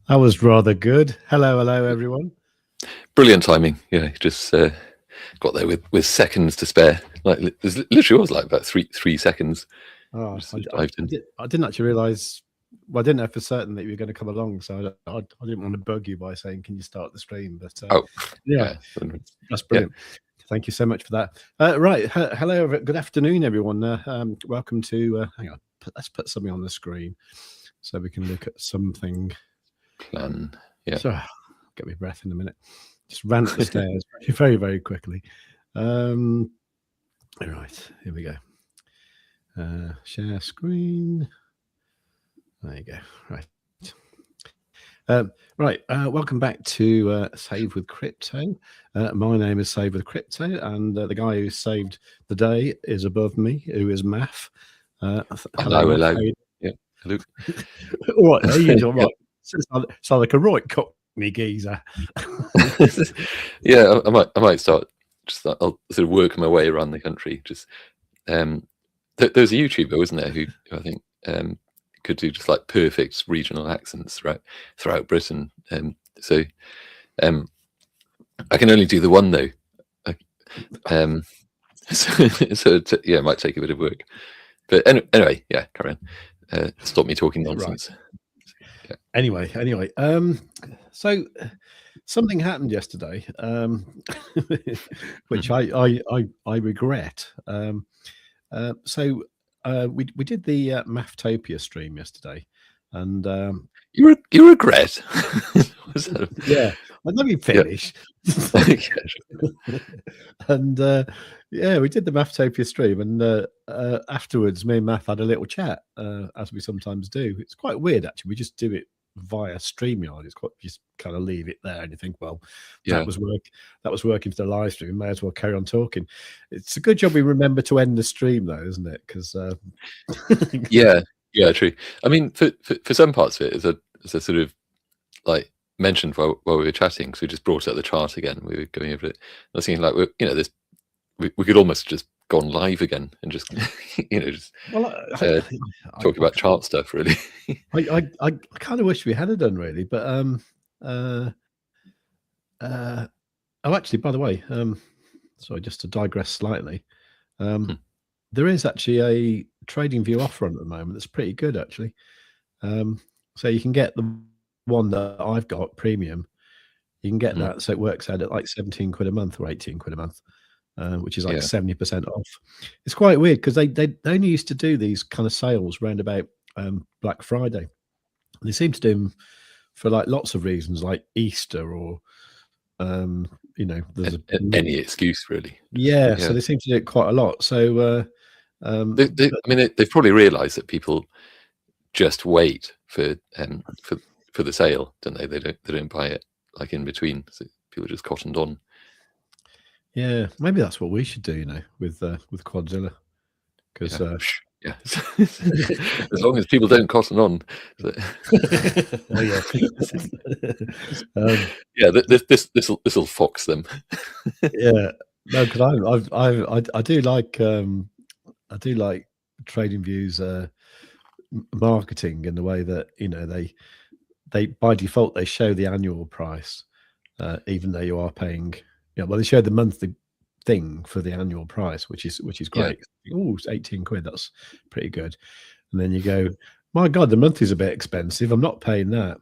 That was rather good. Hello, everyone. Brilliant timing. Yeah, just got there with seconds to spare. Like literally was like about three seconds. Oh, I didn't actually realise. Well, I didn't know for certain that you were going to come along, so I didn't want to bug you by saying, "Can you start the stream?" But yeah, that's brilliant. Yeah. Thank you so much for that. Right, hello, good afternoon, everyone. Welcome to. Hang on, let's put something on the screen so we can look at something. Plan. Yeah. So, get my breath in a minute. Just ran up the stairs very, very quickly. All right, here we go. Share screen. There you go. Right. Welcome back to Save with Crypto. My name is Save with Crypto, and the guy who saved the day is above me, who is Maff. Hello. Yeah. Hello. All right. You doing? Right. Sound like a right cockney geezer. Yeah, I might start. I'll sort of work my way around the country. Just there's a YouTuber, wasn't there, who I think could do just like perfect regional accents throughout Britain. So I can only do the one though. So yeah, it might take a bit of work. But anyway, yeah, carry on. Stop me talking nonsense. Right. Yeah. Anyway, so something happened yesterday, which I regret. So we did the Mafftopia stream yesterday, and you regret? Yeah, let me finish. Yeah. And yeah, we did the Mafftopia stream, and afterwards, me and Maff had a little chat, as we sometimes do. It's quite weird, actually. We just do it via StreamYard. It's quite, just kind of leave it there, and you think, well, that was working for the live stream. We may as well carry on talking. It's a good job we remember to end the stream, though, isn't it? Because yeah, true. I mean, for some parts of it, as a sort of like mentioned while we were chatting, because we just brought up the chart again. We were going over it. I was thinking, like, we could almost just gone live again and just just talk about chart stuff, really. I kind of wish we had done, really, but actually, by the way, sorry, just to digress slightly, there is actually a TradingView offer on at the moment that's pretty good, actually. So you can get the one that I've got, premium. You can get that, so it works out at like 17 quid a month or 18 quid a month, which is like 70% off. It's quite weird because they only used to do these kind of sales round about Black Friday. They seem to do them for like lots of reasons, like Easter or there's any excuse, really. Yeah, so they seem to do it quite a lot. So I mean, they've probably realised that people just wait for the sale, don't they? They don't buy it like in between. So people just cottoned on. Yeah, maybe that's what we should do, with Quadzilla, because yeah, as long as people don't cotton on. Yeah, this will fox them. Yeah, no, because I do like TradingView's marketing in the way that they by default they show the annual price, even though you are paying. Well, they show the monthly thing for the annual price, which is great. Yeah. Oh, it's 18 quid. That's pretty good. And then you go, my God, the monthly's a bit expensive. I'm not paying that.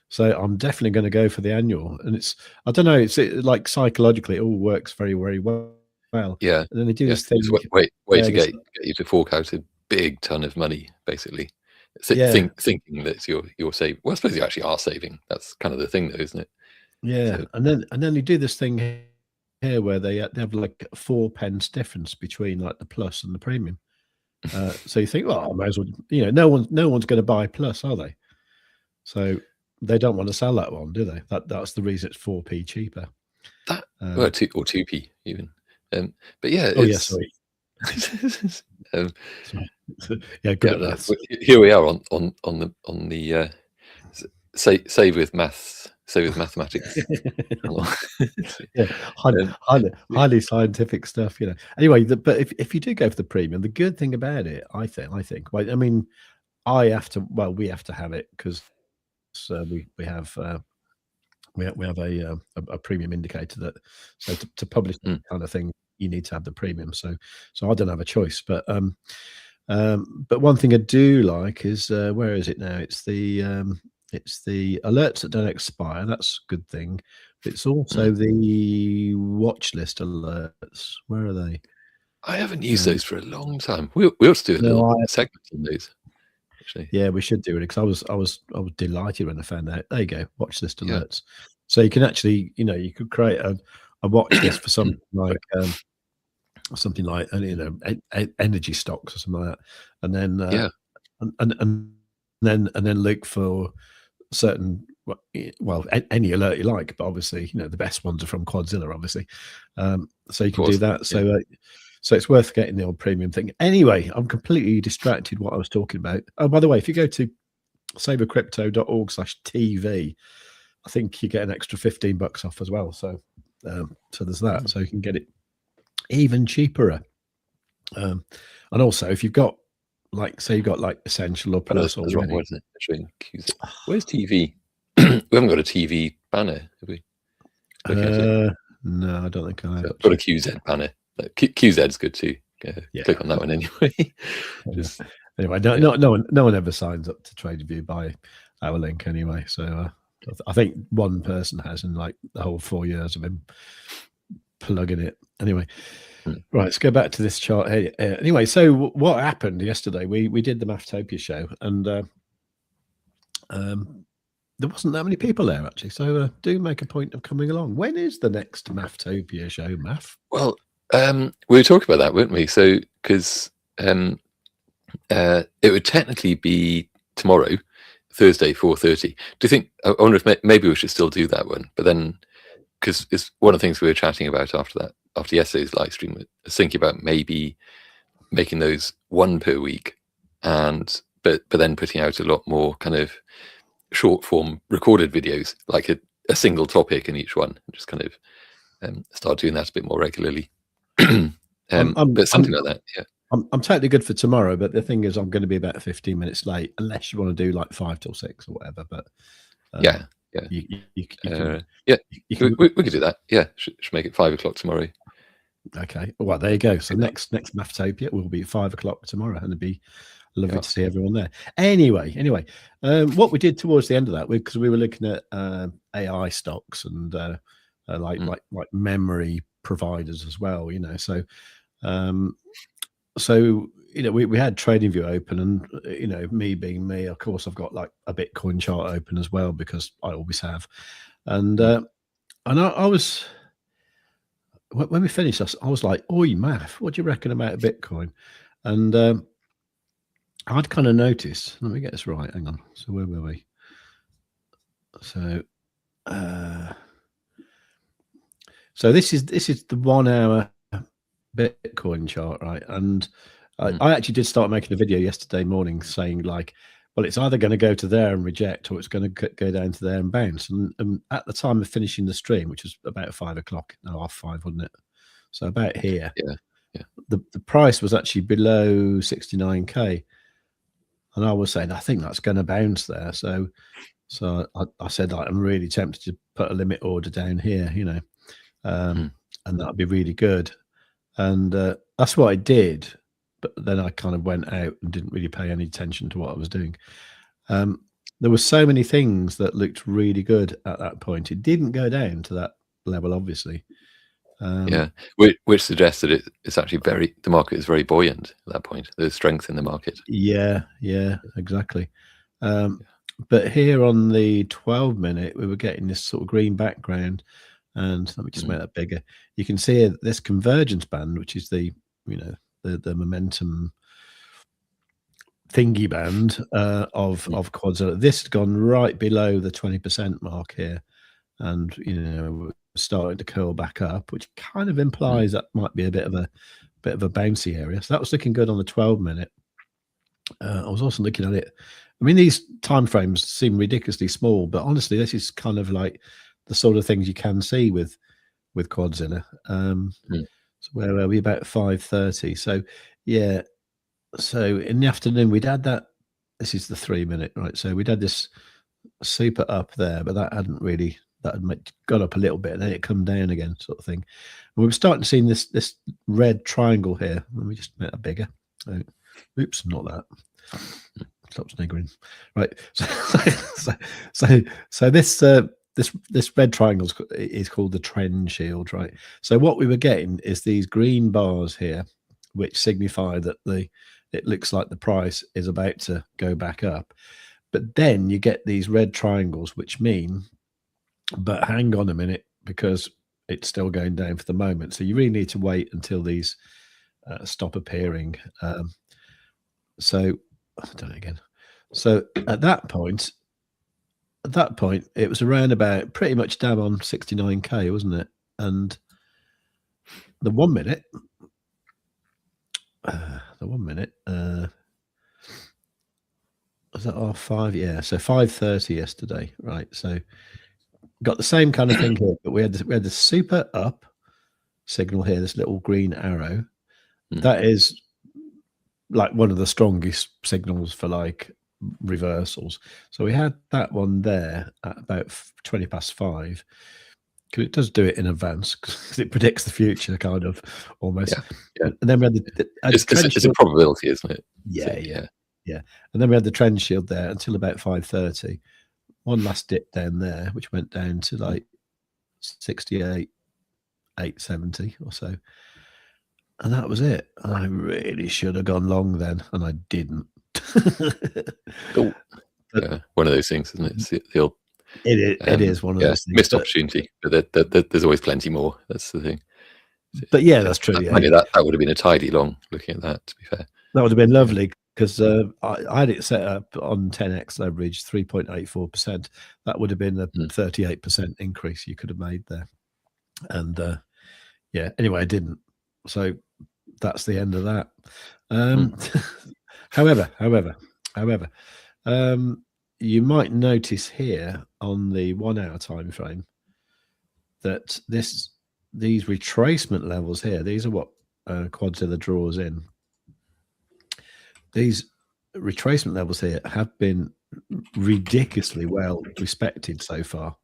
So I'm definitely going to go for the annual. And I don't know, it's like psychologically, it all works very, very well. Yeah. And then they do this thing. Way to get you to fork out a big ton of money, basically. Thinking that you're saving. Well, I suppose you actually are saving. That's kind of the thing, though, isn't it? Yeah. So, and then they do this thing here where they have like 4 pence difference between like the plus and the premium. So you think, well, I might as well, no one's going to buy plus, are they? So they don't want to sell that one, do they? That's the reason it's 4p cheaper. Well, 2p even. But yeah, sorry. Yeah, good at maths. Here we are on the save with maths. So with mathematics. Yeah, highly scientific stuff, Anyway, but if you do go for the premium, the good thing about it, I think, well, I mean, we have to have it because we have a premium indicator that, so to publish that kind of thing, you need to have the premium. So I don't have a choice. But one thing I do like is where is it now? It's the alerts that don't expire. That's a good thing. But it's also the watch list alerts. Where are they? I haven't used those for a long time. We ought to do a little segment on those. Actually. Yeah, we should do it, because I was delighted when I found out. There you go, watch list alerts. So you can actually, you could create a watch list for something like energy stocks or something like that, and then and then look for certain, well, any alert you like, but obviously the best ones are from Quadzilla, obviously. So you can do that. So it's worth getting the old premium thing. Anyway, I'm completely distracted what I was talking about. Oh, by the way, if you go to savewithcrypto.org/TV, I think you get an extra $15 off as well. So there's that. So you can get it even cheaper. And also, if you've got say you've got Essential or Plus already. Where's TV? We haven't got a TV banner, have we? No, I don't think I have. I've got a QZ banner. QZ's good too. Click on that one anyway. Anyway, no one ever signs up to TradingView by our link anyway. So I think one person has in the whole 4 years of him plugging it. Anyway, right, let's go back to this chart here. Anyway, so what happened yesterday? We did the Maftopia show, and there wasn't that many people there actually. So do make a point of coming along. When is the next Maftopia show, Maff? Well, we were talking about that, weren't we? So because it would technically be tomorrow, Thursday, 4:30. Do you think? I wonder if maybe we should still do that one, but then because it's one of the things we were chatting about after yesterday's live stream. I was thinking about maybe making those one per week, but then putting out a lot more kind of short form recorded videos, like a single topic in each one, and just kind of start doing that a bit more regularly. But something like that, yeah. I'm totally good for tomorrow, but the thing is, I'm going to be about 15 minutes late, unless you want to do 5 till 6 or whatever. But we could do that. Yeah, should make it 5 o'clock tomorrow. Okay, well, there you go. So next Maftopia will be 5 o'clock tomorrow, and it'd be lovely to see everyone there. Anyway, what we did towards the end of that, because we were looking at AI stocks and like memory providers as well. So we had TradingView open, and me being me, of course, I've got a Bitcoin chart open as well, because I always have. And I was, when we finished, I was like, "Oi, Maff, what do you reckon about Bitcoin?" And I'd kind of noticed. Let me get this right. Hang on. So where were we? So this is the 1 hour Bitcoin chart, right? And I actually did start making a video yesterday morning saying well, it's either going to go to there and reject, or it's going to go down to there and bounce. And at the time of finishing the stream, which was about 5 o'clock, no, 5:30, wasn't it? So about here, the price was actually below 69k, and I was saying I think that's going to bounce there. So I said I'm really tempted to put a limit order down here, and that'd be really good. And that's what I did. But then I kind of went out and didn't really pay any attention to what I was doing. There were so many things that looked really good at that point. It didn't go down to that level, obviously. Which suggests that it's actually the market is very buoyant at that point. There's strength in the market. Yeah, exactly. But here on the 12-minute, we were getting this sort of green background, and let me just make that bigger. You can see this convergence band, which is the momentum thingy band of Quadzilla. This has gone right below the 20% mark here, and we're starting to curl back up, which kind of implies that might be a bit of a bouncy area. So that was looking good on the 12-minute. I was also looking at it. I mean, these time frames seem ridiculously small, but honestly, this is kind of like the sort of things you can see with Quadzilla. So where are we? About 5:30. So yeah. So in the afternoon, we'd had that. This is the 3-minute, right? So we'd had this super up there, but that hadn't really, that had gone up a little bit and then it come down again, sort of thing. And we were starting to see this red triangle here. Let me just make that bigger. Oh, oops, not that. Stop sniggering. Right. So this red triangle is called the trend shield, right? So what we were getting is these green bars here, which signify that it looks like the price is about to go back up. But then you get these red triangles, which mean, but hang on a minute, because it's still going down for the moment. So you really need to wait until these stop appearing. So I've done it again. So at that point, it was around about pretty much down on 69k, wasn't it? And the 1 minute, was that R5? Yeah, so 5:30 yesterday, right? So got the same kind of thing here, but we had the super up signal here, this little green arrow. That is like one of the strongest signals for like reversals. So we had that one there at about 20 past 5, because it does do it in advance, because it predicts the future, kind of, almost. Yeah. And then we had it's a probability, isn't it? Yeah. And then we had the trend shield there until about 5:30. One last dip down there, which went down to like 68, 870 or so. And that was it. I really should have gone long then, and I didn't. One of those things, isn't it? It's the old, it is one of those things. Missed opportunity, but there's always plenty more. That's the thing. But yeah, that's true. That would have been a tidy long, looking at that, to be fair. That would have been lovely, because I had it set up on 10x leverage, 3.84%. That would have been a 38% increase you could have made there. And yeah, anyway, I didn't. So that's the end of that. However, you might notice here on the 1 hour time frame that these retracement levels here, these are what Quadzilla draws in. These retracement levels here have been ridiculously well respected so far.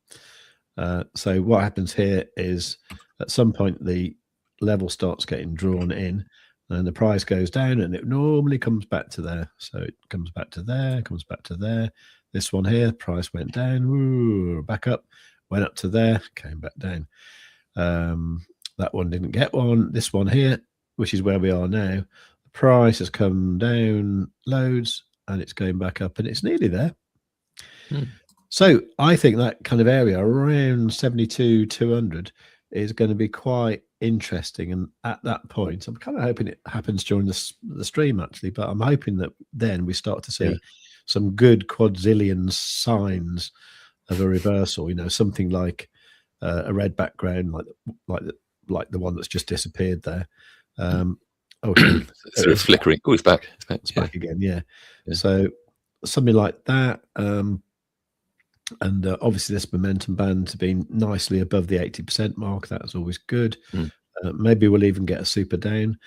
So what happens here is at some point the level starts getting drawn in and the price goes down, and it normally comes back to there. So it comes back to there, comes back to there. This one here, price went down, back up, went up to there, came back down. That one didn't get one. This one here, which is where we are now, the price has come down loads and it's going back up, and it's nearly there. So I think that kind of area around 72,200 is going to be quite interesting. And at that point, I'm kind of hoping it happens during the stream, actually, but I'm hoping that then we start to see some good quadzillion signs of a reversal, something like a red background, like the one that's just disappeared there. Okay. Sort of flickering. Oh, it's back. It's back again. Yeah. So something like that. And obviously this momentum band has been nicely above the 80% mark. That's always good. Maybe we'll even get a super down.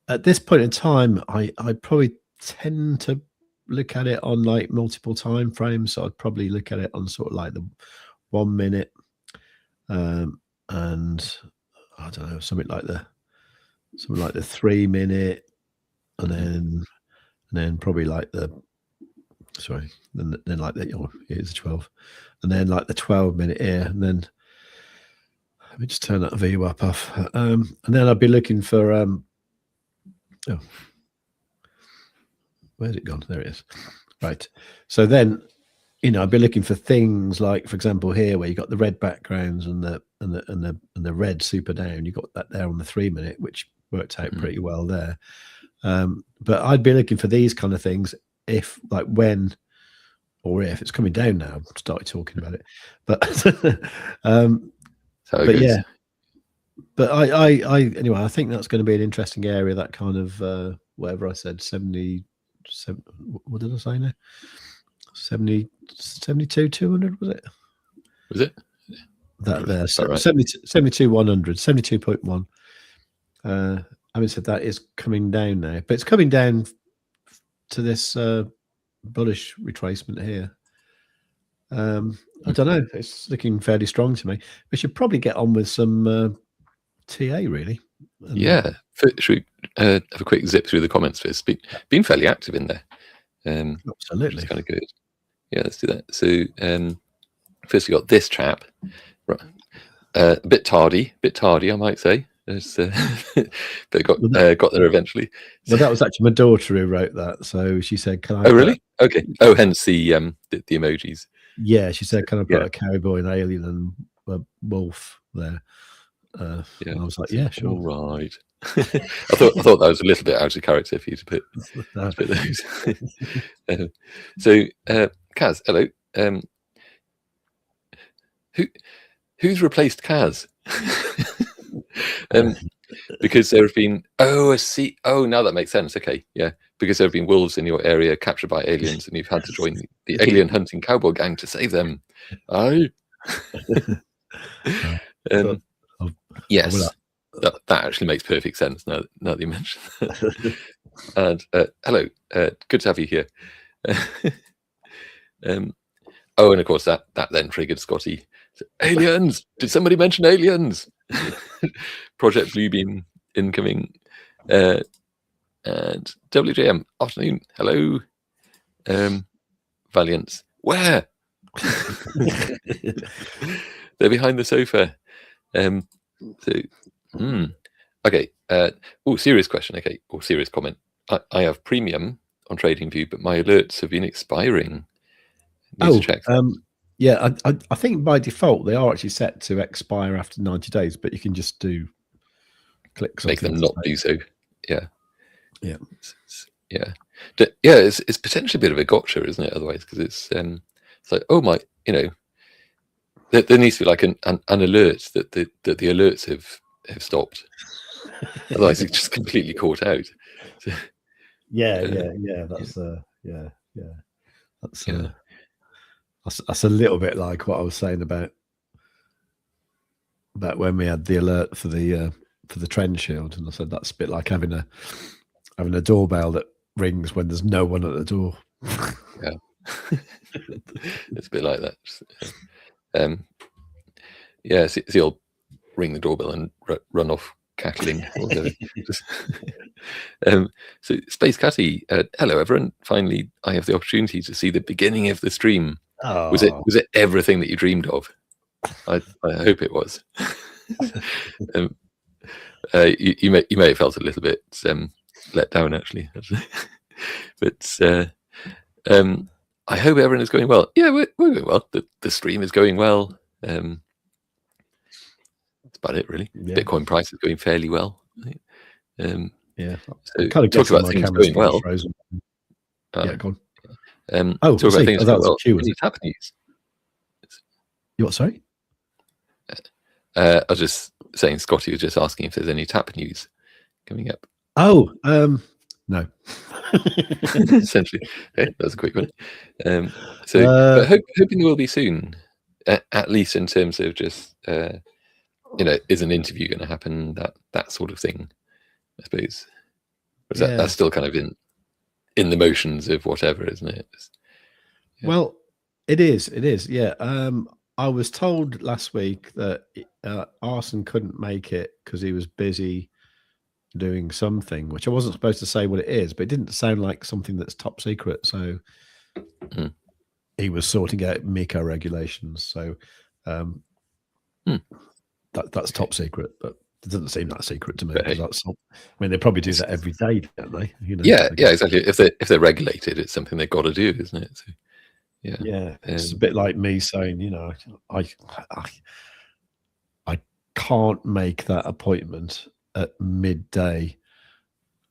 At this point in time, I probably tend to look at it on like multiple time frames. So I'd probably look at it on sort of like the 1 minute, and I don't know, something like the 3 minute, and then probably like then like the here's 12, and then like the 12 minute here, and then let me just turn that VWAP off, and then I'd be looking for where's it gone? There it is. Right. So then I'd be looking for things like, for example, here where you got the red backgrounds and the red super down. You got that there on the 3 minute, which worked out pretty well there. But I'd be looking for these kind of things if it's coming down now. I've started talking about it, but yeah. But anyway, I think that's going to be an interesting area. That kind of whatever I said, 77. What did I say now? 72,200 was it? Was it? That there, so right. 72,100, 72.1. Having said that, is coming down now, but it's coming down to this bullish retracement here. I don't know. It's looking fairly strong to me. We should probably get on with some TA, really. Yeah. Should we have a quick zip through the comments first? Been fairly active in there. Absolutely. It's kind of good. Yeah, let's do that. So first we got this chap. Right. A bit tardy, I might say. But got there eventually. Well, that was actually my daughter who wrote that. So she said, "Can I?" Oh, really? Okay. Oh, hence the emojis. Yeah, she said, "Can I put a cowboy, an alien, and a wolf there?" And I was like, "Yeah, sure." All right. I thought that was a little bit out of character for you to put those. So, Kaz, hello. Who's replaced Kaz? Because there have been I see. Oh, now that makes sense. Okay, yeah, because there have been wolves in your area captured by aliens, and you've had to join the alien hunting cowboy gang to save them. Yes, that actually makes perfect sense now that you mention that. And hello, good to have you here. And of course that then triggered Scotty. So, aliens! Did somebody mention aliens? Project Bluebeam incoming. And WJM, afternoon. Hello. Valiance. Where? They're behind the sofa. Okay. Serious question. Okay. Or serious comment. I have premium on TradingView, but my alerts have been expiring. Need to check. Yeah, I think by default they are actually set to expire after 90 days, but you can just click something. Make them not do so. Yeah. Yeah. It's potentially a bit of a gotcha, isn't it? Otherwise, because it's like, oh my, there needs to be like an alert that the alerts have stopped. Otherwise, it's just completely caught out. So, That's a little bit like what I was saying about when we had the alert for the trend shield, and I said that's a bit like having a doorbell that rings when there's no one at the door. Yeah, it's a bit like that. It's the old ring the doorbell and run off cackling. So Space Catty, hello everyone. Finally, I have the opportunity to see the beginning of the stream. Oh. Was it everything that you dreamed of? I hope it was. You may have felt a little bit let down actually. But I hope everyone is going well. Yeah, we're going well. The stream is going well. That's about it really. Yeah. Bitcoin price is going fairly well. So kind of talk about things going well. Yeah, go on. Talk about things going well. Any tap news? You what? Sorry. I was just saying, Scotty was just asking if there's any tap news coming up. Oh, no. Essentially, okay, that was a quick one. But hoping there will be soon, at least in terms of just is an interview going to happen? That sort of thing, I suppose. That's still kind of in the motions of whatever, isn't it? Well, it is. Yeah. I was told last week that Arson couldn't make it because he was busy doing something, which I wasn't supposed to say what it is, but it didn't sound like something that's top secret. So he was sorting out MiCA regulations. So that's top secret, but it doesn't seem that secret to me. That's not, I mean, they probably do that every day, don't they? Yeah, exactly. If they're regulated, it's something they've got to do, isn't it? So, yeah. It's a bit like me saying, I can't make that appointment at midday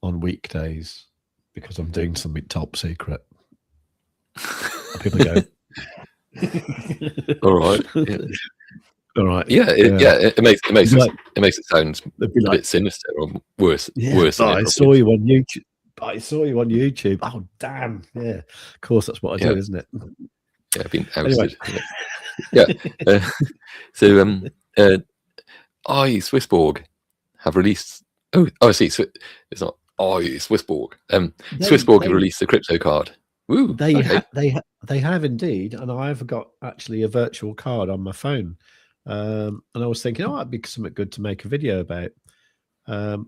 on weekdays because I'm doing something top secret. People go, all right. Yeah. All right. It makes it sound a bit sinister or worse. Yeah, worse. I saw you on YouTube. Oh damn! Yeah, of course that's what I do, isn't it? Yeah, I've been ousted. Anyway. So Swissborg have released. I see. So it's not Swissborg. Swissborg have released the crypto card. Ooh, They okay. they have indeed, and I've got actually a virtual card on my phone, and I was thinking, oh, that'd be something good to make a video about, and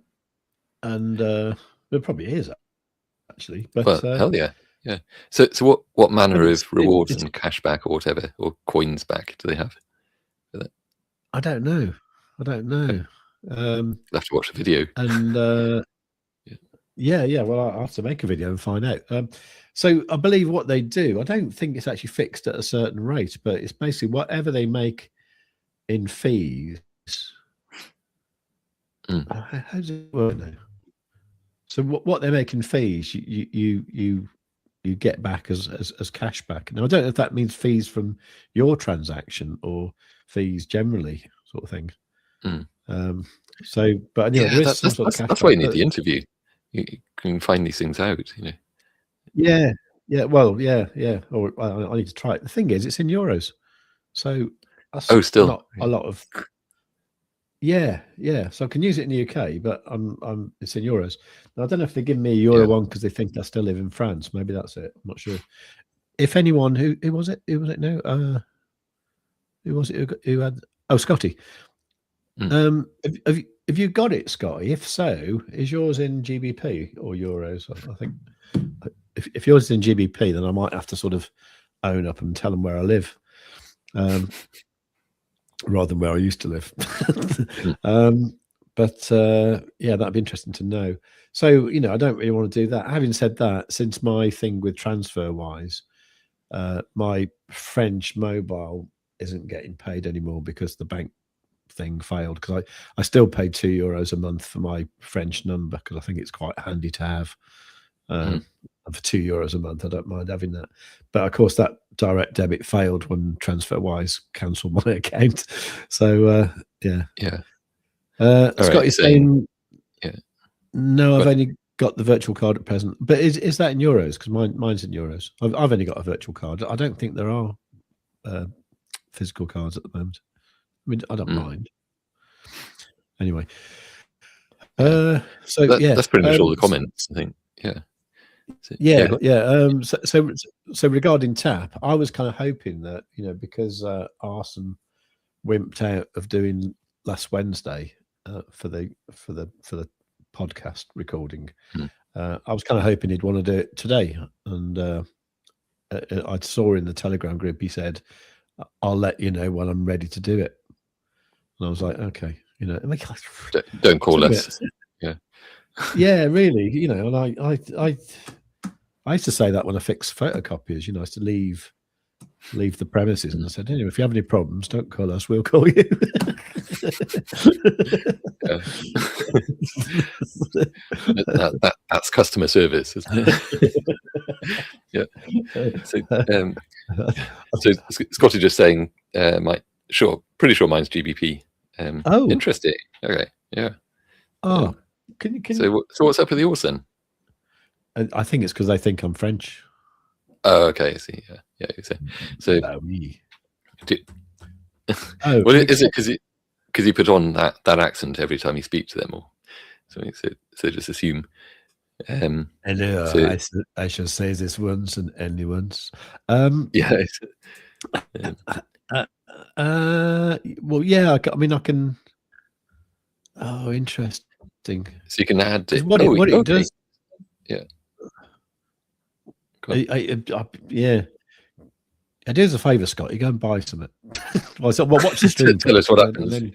it probably is actually, but Well, hell yeah, yeah. So what manner of rewards it's and cashback or whatever, or coins back do they have for that? I don't know, Okay. You'll have to watch the video. and yeah. Well, I'll have to make a video and find out. So I believe what they do, I don't think it's actually fixed at a certain rate, but it's basically whatever they make in fees. How does it work now? So what they make in fees, you get back as cash back. Now I don't know if that means fees from your transaction or fees generally, sort of thing. So, but anyway, there is some sort of cash. That's why you need the interview. You can find these things out, you know. Yeah. Well, yeah. Or I need to try it. The thing is, it's in euros, so that's still not a lot of. Yeah. So I can use it in the UK, but it's in euros. Now, I don't know if they give me a euro one because they think I still live in France. Maybe that's it. I'm not sure. If anyone who was it? Who was it now? Who was it who had? Oh, Scotty. Have you got it, Scotty? If so, is yours in GBP or euros? I think if yours is in GBP, then I might have to sort of own up and tell them where I live, rather than where I used to live. But yeah, that'd be interesting to know. So, you know, I don't really want to do that. Having said that, since my thing with TransferWise, my French mobile isn't getting paid anymore because the bank thing failed, because I still pay €2 a month for my French number because I think it's quite handy to have. For €2 a month, I don't mind having that. But of course, that direct debit failed when TransferWise cancelled my account. So yeah. Scott is saying, no, I've only got the virtual card at present. But is that in euros? Because mine's in euros. I've only got a virtual card. I don't think there are physical cards at the moment. I mean, I don't mind. Anyway, so that's pretty much all the comments, I think. So regarding TAP, I was kind of hoping that, you know, because Arson wimped out of doing last Wednesday for the podcast recording, I was kind of hoping he'd want to do it today. And I saw in the Telegram group he said, "I'll let you know when I'm ready to do it." And I was like, okay, you know, don't call us. Yeah, really, you know. And I used to say that when I fixed photocopiers, you know, I used to leave the premises, and I said, anyway, if you have any problems, don't call us, we'll call you. That's customer service, isn't it? So Scotty just saying, pretty sure mine's GBP. Interesting. Okay, yeah. Can you? So what's up with yours then? I think it's because they think I'm French. Oh, okay. I see. Yeah. So. Well, is it because you put on that accent every time you speak to them, or something? So just assume. Hello, I shall say this once and only once. Well, yeah. I mean, I can. Oh, interesting. So you can add it. What it does. Yeah. Yeah. Do us a favour, Scott. You go and buy something. Watch the stream. Tell us what happens.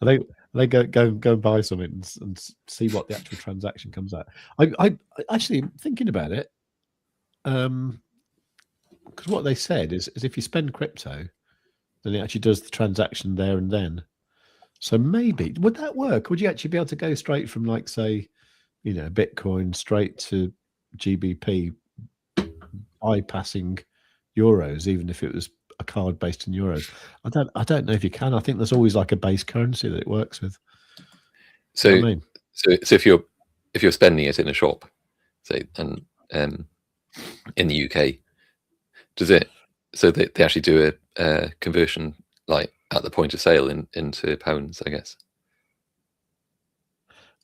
I think they go and buy something and see what the actual transaction comes out. I actually thinking about it, because what they said is if you spend crypto, then it actually does the transaction there and then. So maybe would that work? Would you actually be able to go straight from, like, say, you know, Bitcoin straight to GBP, bypassing euros, even if it was a card based in euros? I don't know if you can. I think there's always like a base currency that it works with. So, you know what I mean? So if you're spending it in a shop, say, and in the UK, does it? So they actually do a conversion, like at the point of sale into pounds, I guess.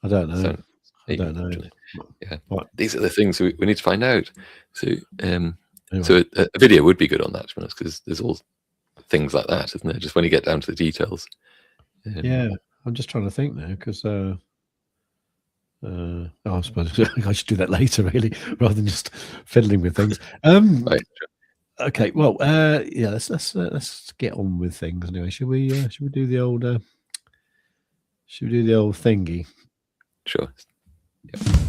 I don't know. I don't know. Yeah, What? these are the things we need to find out. So, Anyway. so a video would be good on that, to be honest, because there's all things like that, isn't there? Just when you get down to the details. Yeah, I'm just trying to think now because I suppose I should do that later, really, rather than just fiddling with things. Right. Okay. Well, yeah. Let's get on with things anyway. Should we do the old thingy? Sure. Yep.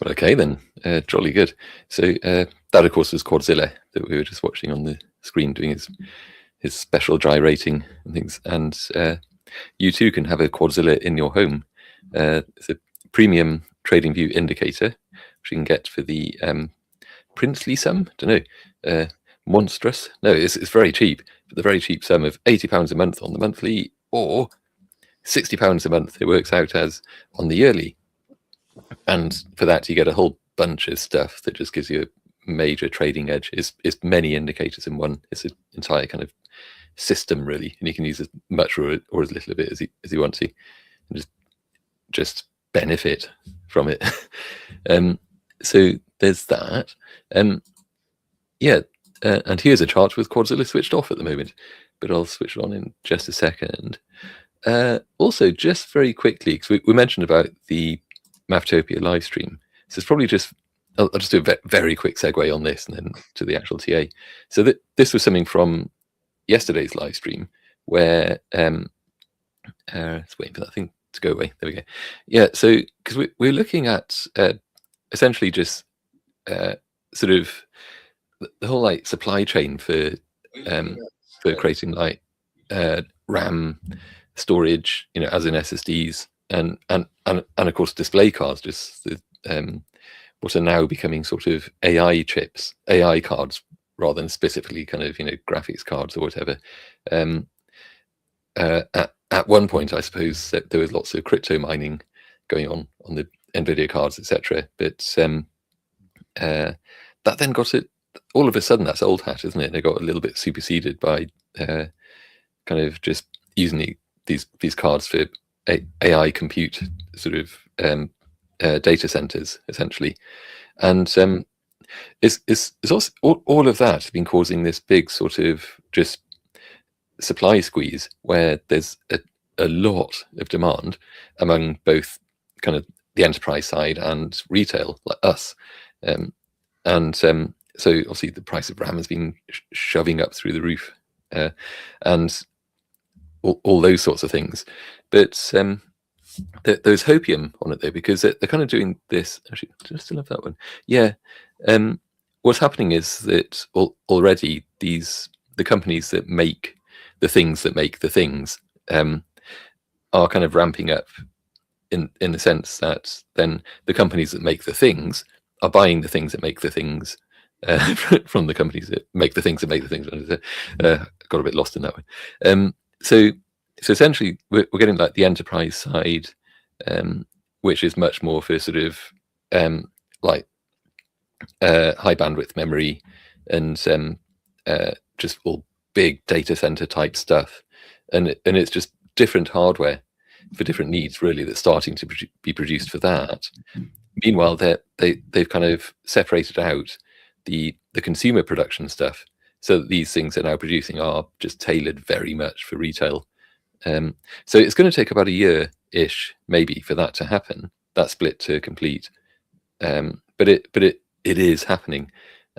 Well, okay then, jolly good. So that, of course, was Quadzilla that we were just watching on the screen doing his special gyrating and things. And you too can have a Quadzilla in your home. It's a premium TradingView indicator, which you can get for the princely sum. Don't know, monstrous. No, it's very cheap. For the very cheap sum of £80 a month on the monthly, or £60 a month. It works out as on the yearly. And for that, you get a whole bunch of stuff that just gives you a major trading edge. It's many indicators in one. It's an entire kind of system, really, and you can use as much or as little of it as you want to, and just benefit from it. So there's that. Yeah, and here's a chart with Quadzilla switched off at the moment, but I'll switch it on in just a second. Also, just very quickly, because we mentioned about the Maftopia live stream. So it's probably just, I'll just do a very quick segue on this and then to the actual TA. So this was something from yesterday's live stream where, let's wait for that thing to go away. There we go. Yeah, so because we're looking at essentially just sort of the whole like supply chain for creating like RAM storage, as in SSDs, and of course display cards, just what are now becoming sort of AI chips, AI cards, rather than specifically kind of graphics cards or whatever. At one point, I suppose that there was lots of crypto mining going on the NVIDIA cards, etc. But that then got it. All of a sudden, that's old hat, isn't it? They got a little bit superseded by kind of just using these cards for AI compute sort of data centers, essentially. And it's also all of that has been causing this big sort of just supply squeeze where there's a lot of demand among both kind of the enterprise side and retail, like us. So obviously the price of RAM has been shoving up through the roof, and all those sorts of things. But there's hopium on it though, because they're kind of doing this. Actually, do I still have that one? Yeah. What's happening is that already the companies that make the things that make the things are kind of ramping up in the sense that then the companies that make the things are buying the things that make the things from the companies that make the things that make the things. Got a bit lost in that one. So essentially, we're getting like the enterprise side, which is much more for sort of like high bandwidth memory and just all big data center type stuff, and it's just different hardware for different needs, really, that's starting to be produced for that. Meanwhile, they've kind of separated out the consumer production stuff, so that these things they're now producing are just tailored very much for retail. So it's going to take about a year-ish, maybe, for that to happen, that split to complete. But it is happening,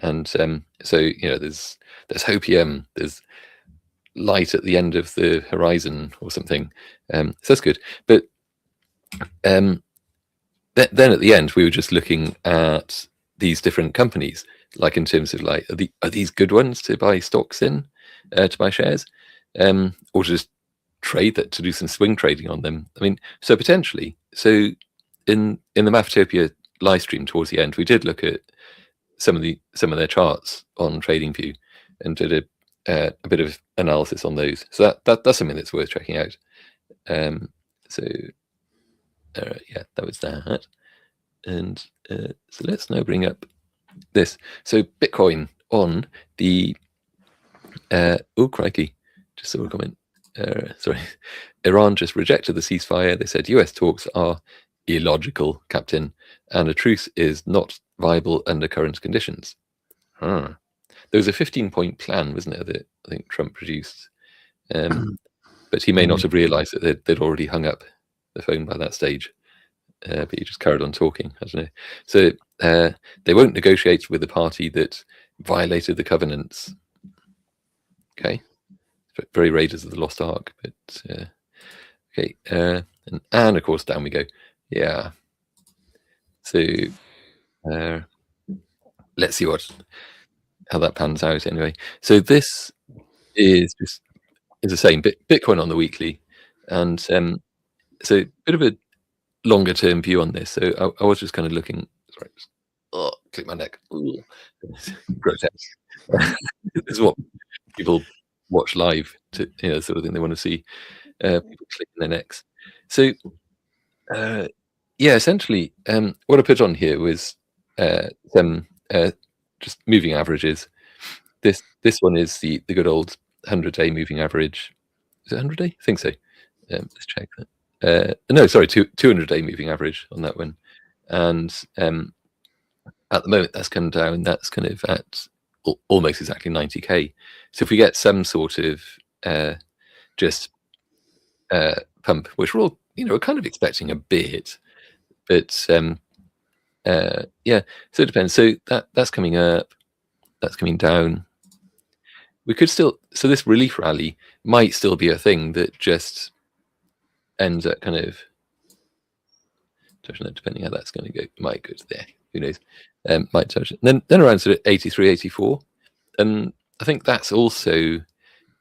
and so there's hopium, there's light at the end of the horizon or something. So that's good. But then at the end, we were just looking at these different companies, like in terms of like, are these good ones to buy stocks in, to buy shares, or to just trade that, to do some swing trading on them. I mean, so potentially, so in the Maftopia live stream towards the end, we did look at some of their charts on TradingView and did a bit of analysis on those. So that's something that's worth checking out. So yeah, that was that. And so let's now bring up this. So Bitcoin on the oh crikey, just saw a comment. Sorry, Iran just rejected the ceasefire. They said US talks are illogical, Captain, and a truce is not viable under current conditions. There was a 15-point plan, wasn't there, that I think Trump produced, but he may not have realised that they'd already hung up the phone by that stage. But he just carried on talking. I don't know. So they won't negotiate with the party that violated the covenants. Okay, very Raiders of the Lost Ark. But okay, and of course down we go. Yeah. So let's see how that pans out. Anyway, so this is just the same Bitcoin on the weekly, and so a bit of a longer term view on this. So I was just kind of looking. Sorry, click my neck. Grotesque. This is what people watch live, to sort of thing they want to see. People clicking their necks. So yeah, essentially, what I put on here was some just moving averages. This one is the good old 100-day moving average. Is it 100-day? I think so. Let's check that. No, sorry, 200-day moving average on that one. And at the moment, that's come down. That's kind of at almost exactly 90k. So if we get some sort of just pump, which we're all we're kind of expecting a bit, but yeah. So it depends. So that's coming up. That's coming down. We could still. So this relief rally might still be a thing that just ends at kind of, depending how that's going to go, might go to there. Who knows? Might touch it. Then around sort of 83, 84. And I think that's also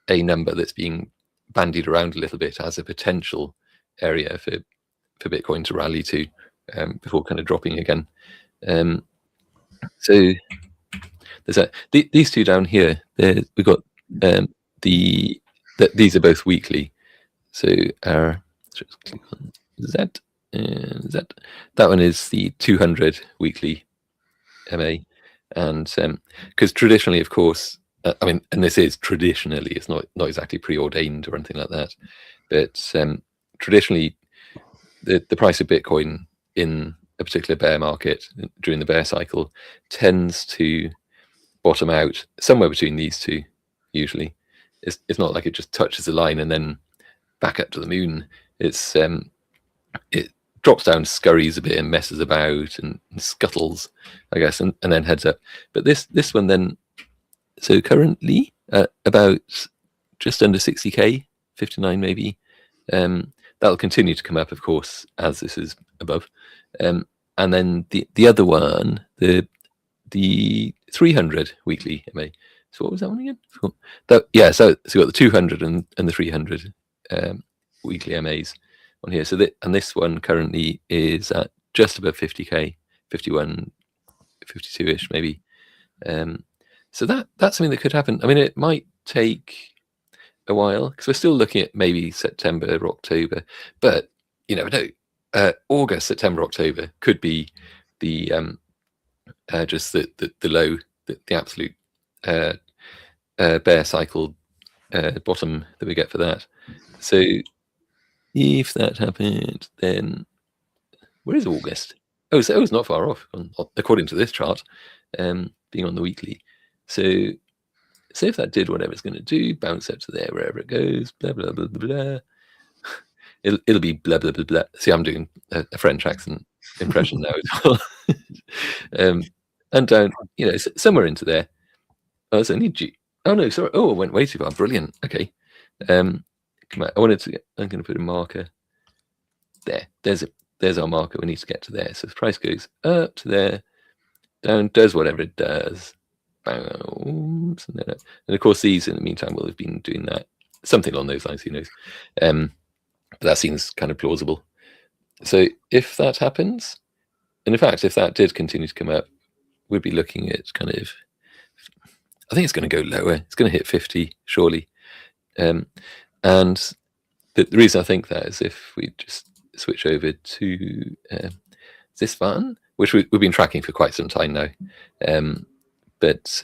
a number that's being bandied around a little bit as a potential area for Bitcoin to rally to before kind of dropping again. So there's that. These two down here, we've got these are both weekly. So let's just click on Z. That one is the 200 weekly MA, and because traditionally, of course, I mean, and this is traditionally, it's not exactly preordained or anything like that, but traditionally, the price of Bitcoin in a particular bear market during the bear cycle tends to bottom out somewhere between these two. Usually, it's not like it just touches the line and then back up to the moon. It's it drops down, scurries a bit, and messes about and scuttles, I guess, and then heads up. But this one then, so currently about just under 60k, 59 maybe. That'll continue to come up, of course, as this is above. And then the other one, the 300 weekly MA. So what was that one again? Cool. Yeah, so we got the 200 and the 300 weekly MAs on here. So and this one currently is at just above 50k, 51, 52ish maybe. So that's something that could happen. I mean, it might take a while because we're still looking at maybe September or October, but you never know. August, September, October could be the just the low, the absolute bear cycle bottom that we get for that. So if that happened, then where is August? Oh, so it's not far off, according to this chart, being on the weekly. So if that did whatever it's going to do, bounce up to there, wherever it goes, blah, blah, blah, blah, blah. It'll be blah, blah, blah, blah. See, I'm doing a French accent impression now as well. And down, somewhere into there. Oh, it's only G. Oh, no, sorry. Oh, I went way too far. Brilliant. Okay. Come on, I wanted to. I'm going to put a marker there. There's our marker. We need to get to there. So the price goes up to there, down, does whatever it does, bounce, and of course these in the meantime will have been doing that, something along those lines. Who knows? But that seems kind of plausible. So if that happens, and in fact, if that did continue to come up, we'd be looking at kind of, I think it's going to go lower. It's going to hit 50 surely. And the reason I think that is if we just switch over to this one, which we've been tracking for quite some time now, and it's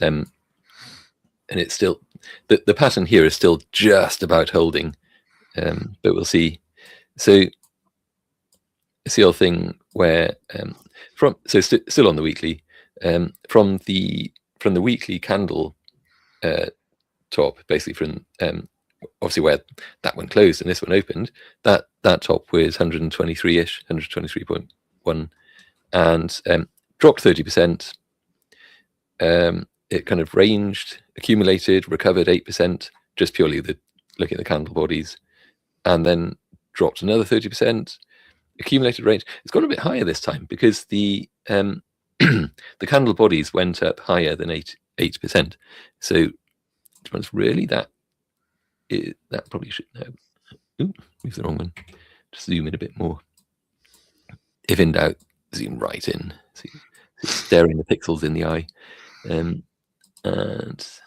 still, the pattern here is still just about holding, but we'll see. So it's the old thing where still on the weekly, from the weekly candle top, basically from obviously where that one closed and this one opened, that top was 123-ish, 123.1, and dropped 30%. It kind of ranged, accumulated, recovered 8%, just purely looking at the candle bodies, and then dropped another 30%. Accumulated range. It's got a bit higher this time because the the candle bodies went up higher than 8%. So really that probably should know. Ooh, move the wrong one. Just zoom in a bit more. If in doubt, zoom right in. See, staring the pixels in the eye. And is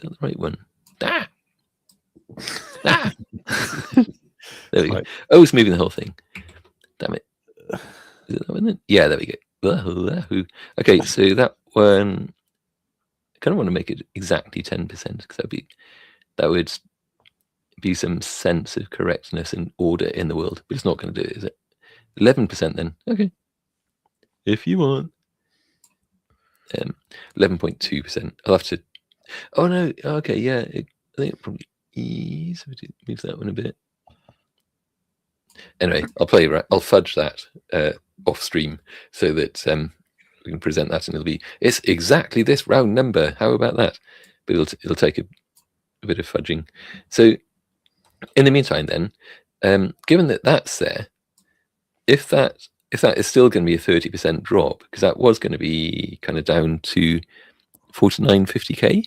that the right one? Ah! There we go. Oh, it's moving the whole thing. Damn it. Is it that one then? Yeah, there we go. Okay, so that one, I kind of want to make it exactly 10% because that would be some sense of correctness and order in the world, but it's not going to do it, is it? 11% then. Okay. If you want. 11.2%. I'll have to. Oh no. Okay, yeah. I think it probably is. Move that one a bit. Anyway, I'll fudge that off stream so that we can present that, and it's exactly this round number. How about that? But it'll take a bit of fudging. So in the meantime, then, given that that's there, if that is still going to be a 30% drop, because that was going to be kind of down to 49.50k,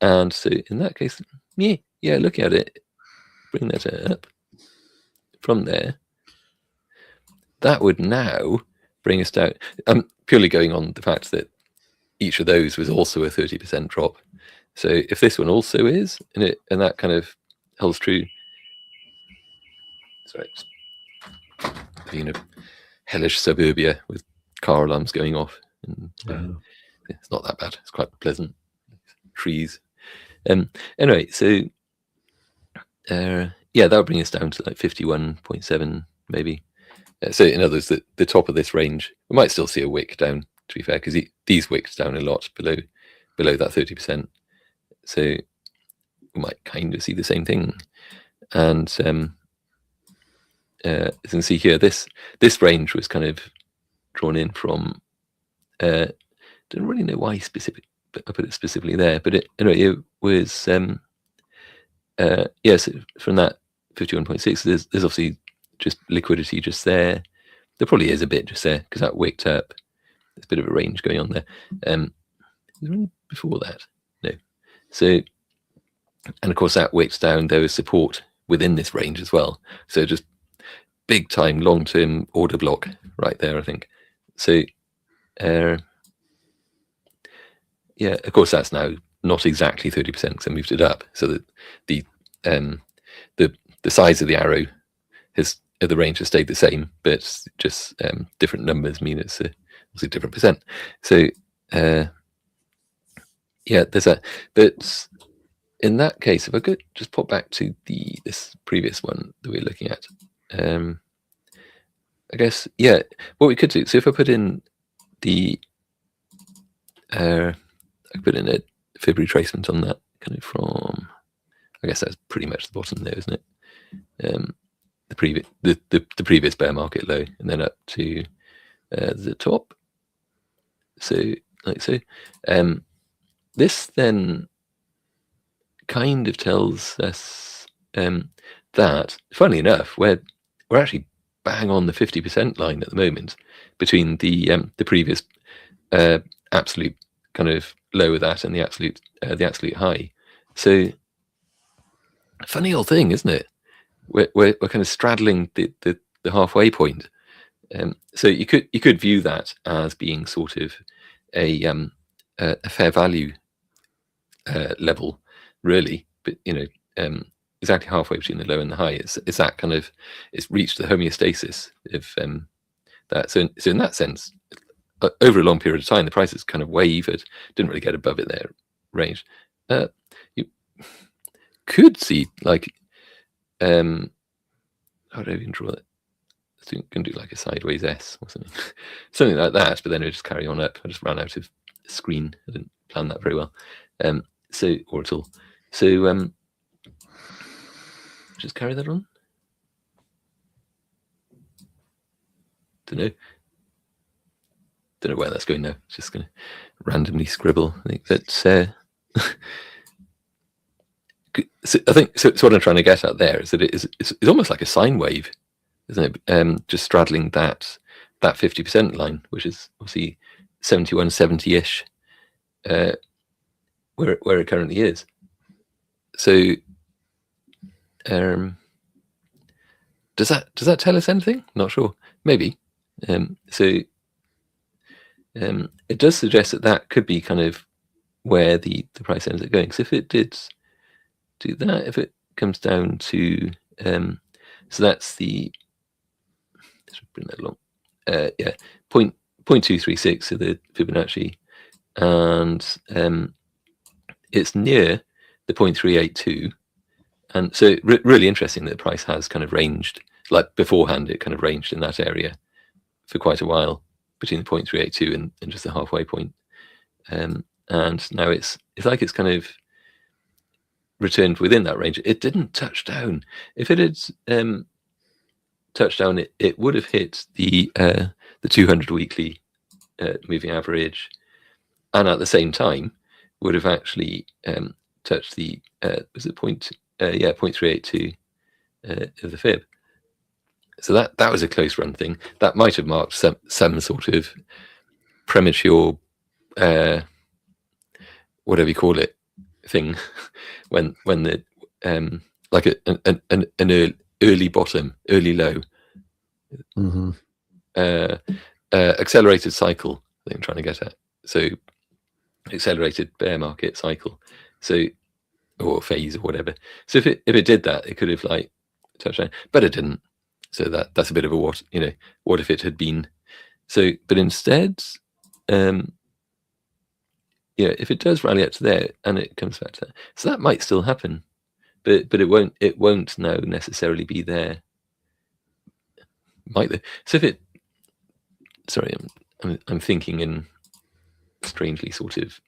and so in that case, yeah, look at it, bring that up from there. That would now bring us down. I'm purely going on the fact that each of those was also a 30% drop. So if this one also is, and that kind of holds true. Sorry, being a hellish suburbia with car alarms going off, and it's not that bad. It's quite pleasant. Trees. Anyway, so yeah, that would bring us down to like 51.7 maybe. So in other words, the top of this range, we might still see a wick down, to be fair, because these wicked down a lot below that 30%. So we might kind of see the same thing. And as you can see here, this range was kind of drawn in from, don't really know why but I put it specifically there, but anyway, it was, yes, from that 51.6, there's obviously just liquidity just there. There probably is a bit just there because that wicked up. There's a bit of a range going on there. Is there any before that? No. So, and of course that wicked down, there was support within this range as well. So just big time long-term order block right there, I think. So, yeah, of course that's now not exactly 30% because I moved it up. So that the size of the arrow the range has stayed the same, but just different numbers mean it's a different percent. So yeah, there's that. But in that case, if I could just pop back to this previous one that we were looking at, I guess, yeah, what we could do. So if I put in I put in a fib retracement on that, kind of from, I guess that's pretty much the bottom there, isn't it? The previous bear market low, and then up to the top. So like so, this then kind of tells us that, funnily enough, we're actually bang on the 50% line at the moment between the previous absolute kind of low of that and the absolute high. So funny old thing, isn't it? We're kind of straddling the halfway point. So you could view that as being sort of a fair value level, really. But exactly halfway between the low and the high. It's that kind of, it's reached the homeostasis of that. So in that sense, over a long period of time, the prices kind of wavered, didn't really get above it there range. You could see like, how do I even draw it? I think I'm going to do like a sideways S or something, something like that. But then it would just carry on up. I just ran out of screen. I didn't plan that very well. Or at all. So just carry that on. Don't know where that's going now. Just going to randomly scribble. I think that's. So I think so. What I'm trying to get at there is that it's almost like a sine wave, isn't it? Just straddling that 50% line, which is obviously 71.70-ish, where it currently is. So, does that tell us anything? Not sure. Maybe. It does suggest that could be kind of where the price ends up going. So if it did do that, if it comes down to so that's the, let's bring that along. 0.236, so the Fibonacci, and it's near the 0.382, and so really interesting that the price has kind of ranged, like beforehand it kind of ranged in that area for quite a while between the 0.382 and just the halfway point, and now it's like it's kind of returned within that range. It didn't touch down. If it had touched down, it would have hit the 200 weekly moving average, and at the same time would have actually touched the was it 0.382 of the fib. So that was a close run thing. That might have marked some sort of premature whatever you call it thing when the like an early bottom, early low, accelerated cycle, I think I'm trying to get at. So accelerated bear market cycle, so, or phase or whatever. So if it did that, it could have like touched down, but it didn't. So that's a bit of a what if it had been. So but instead, if it does rally up to there and it comes back to that, so that might still happen, but it won't now necessarily be there. Might they? So if it, sorry, I'm thinking in strangely sort of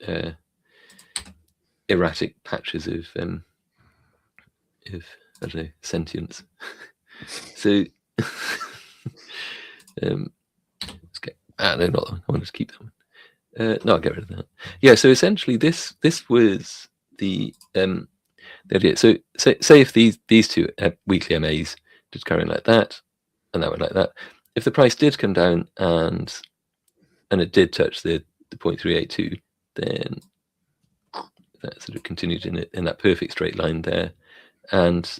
erratic patches of I don't know, sentience. So let's get, no, not that one. I want to keep that one. No, I'll get rid of that. Yeah, so essentially this was the idea. So say if these two weekly MAs did carry on like that, and that one like that, if the price did come down and it did touch the 0.382, then that sort of continued in that perfect straight line there, and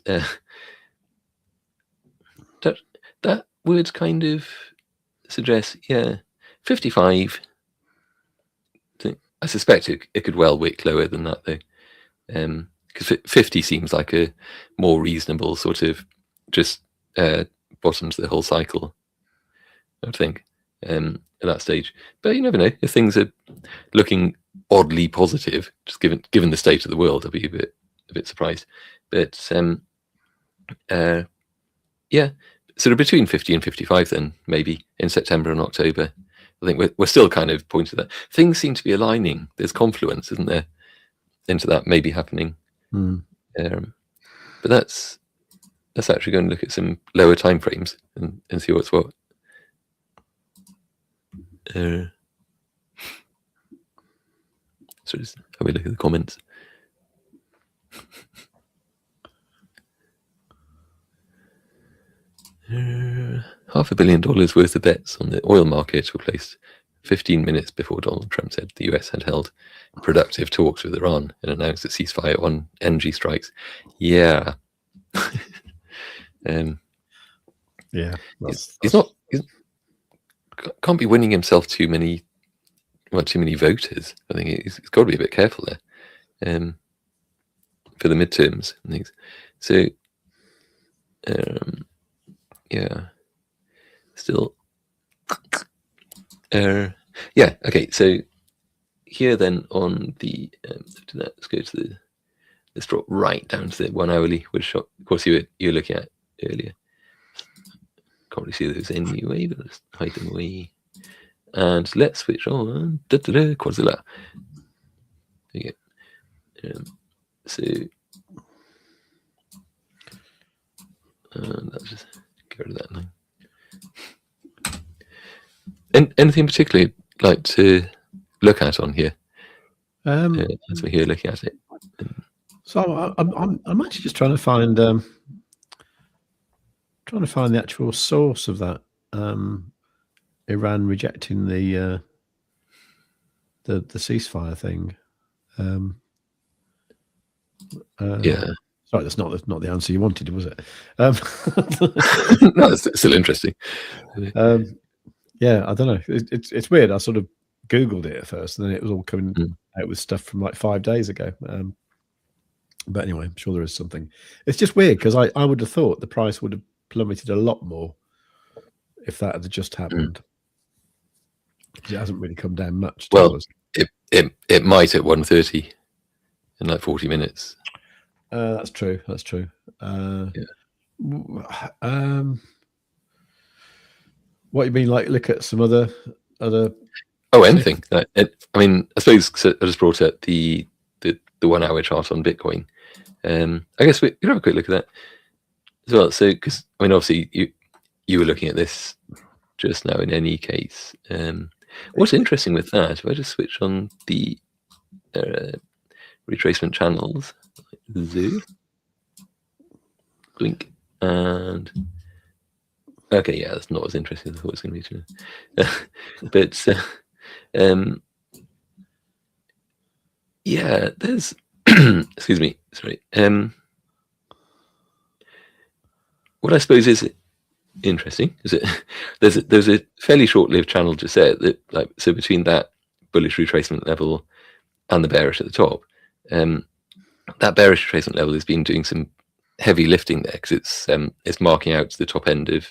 that would kind of suggest 55. I suspect it could well wick lower than that though, because 50 seems like a more reasonable sort of just bottom to the whole cycle, I would think, at that stage. But you never know, if things are looking oddly positive, just given the state of the world, I'd be a bit surprised. But sort of between 50 and 55 then, maybe in September and October. I think we're still kind of pointing at that. Things seem to be aligning. There's confluence, isn't there, into that maybe happening. But that's actually going to look at some lower time frames and see what's what. So just have a look at the comments. $500 million worth of bets on the oil market were placed 15 minutes before Donald Trump said the US had held productive talks with Iran and announced a ceasefire on energy strikes. Yeah. Yeah. He's can't be winning himself too many voters. I think he's got to be a bit careful there for the midterms and things. So, yeah, still, yeah, okay. So here then on the let's go to let's drop right down to the 1 hourly, which of course you were looking at earlier. Can't really see those anyway, but let's hide them away. And let's switch on Quadzilla. There you go. So let's just get rid of that now. Anything particularly like to look at on here? As we're here looking at it. So I'm actually just trying to find the actual source of that Iran rejecting the ceasefire thing. Yeah. Sorry, that's not the answer you wanted, was it? No, it's still interesting. Yeah, I don't know. It's weird. I sort of Googled it at first, and then it was all coming out with stuff from like 5 days ago. But anyway, I'm sure there is something. It's just weird because I would have thought the price would have plummeted a lot more if that had just happened. It hasn't really come down much. Well, it might at 1:30 in like 40 minutes. That's true. That's true. Yeah. What you mean? Like look at some other? Oh, anything. I mean, I suppose I just brought up the 1 hour chart on Bitcoin. I guess we could have a quick look at that as well. So, because I mean, obviously you were looking at this just now. In any case, what's interesting with that? If I just switch on the retracement channels, zoo, blink, and okay, yeah, that's not as interesting as I thought it was going to be. But yeah, there's excuse me, sorry. What I suppose is interesting is it there's a fairly short-lived channel just there that so between that bullish retracement level and the bearish at the top, that bearish retracement level has been doing some heavy lifting there because it's marking out the top end of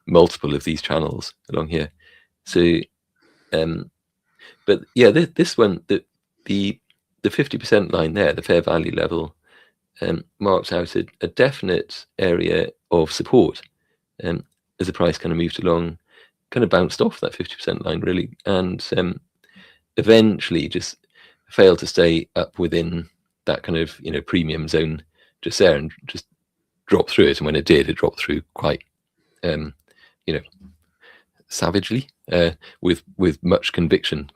multiple of these channels along here. So but yeah, this one, the 50% line there, the fair value level, marks out a definite area of support as the price kind of moved along, kind of bounced off that 50% line really, and eventually just failed to stay up within that kind of premium zone just there, and just dropped through it. And when it did, it dropped through quite savagely, with much conviction,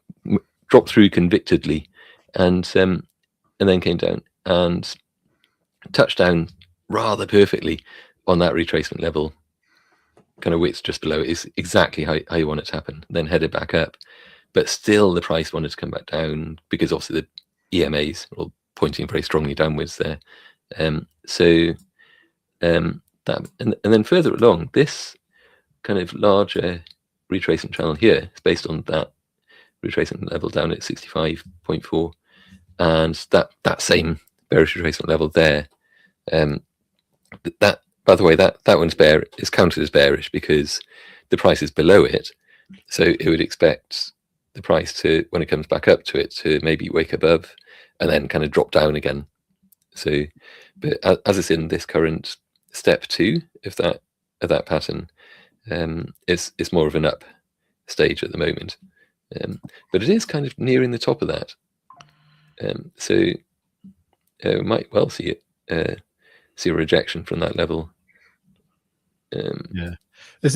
dropped through convictedly, and then came down and touched down rather perfectly on that retracement level, kind of width just below it is exactly how you want it to happen. Then headed back up, but still the price wanted to come back down because obviously the EMAs are all pointing very strongly downwards there. That and then further along, this kind of larger retracement channel here is based on that retracement level down at 65.4, and that same bearish retracement level there. That, by the way, that one's is counted as bearish because the price is below it, so it would expect the price to, when it comes back up to it, to maybe wake above and then kind of drop down again. So, but as it's in this current step 2 of that pattern, it's more of an up stage at the moment, but it is kind of nearing the top of that. So we might well see it see a rejection from that level. Yeah, this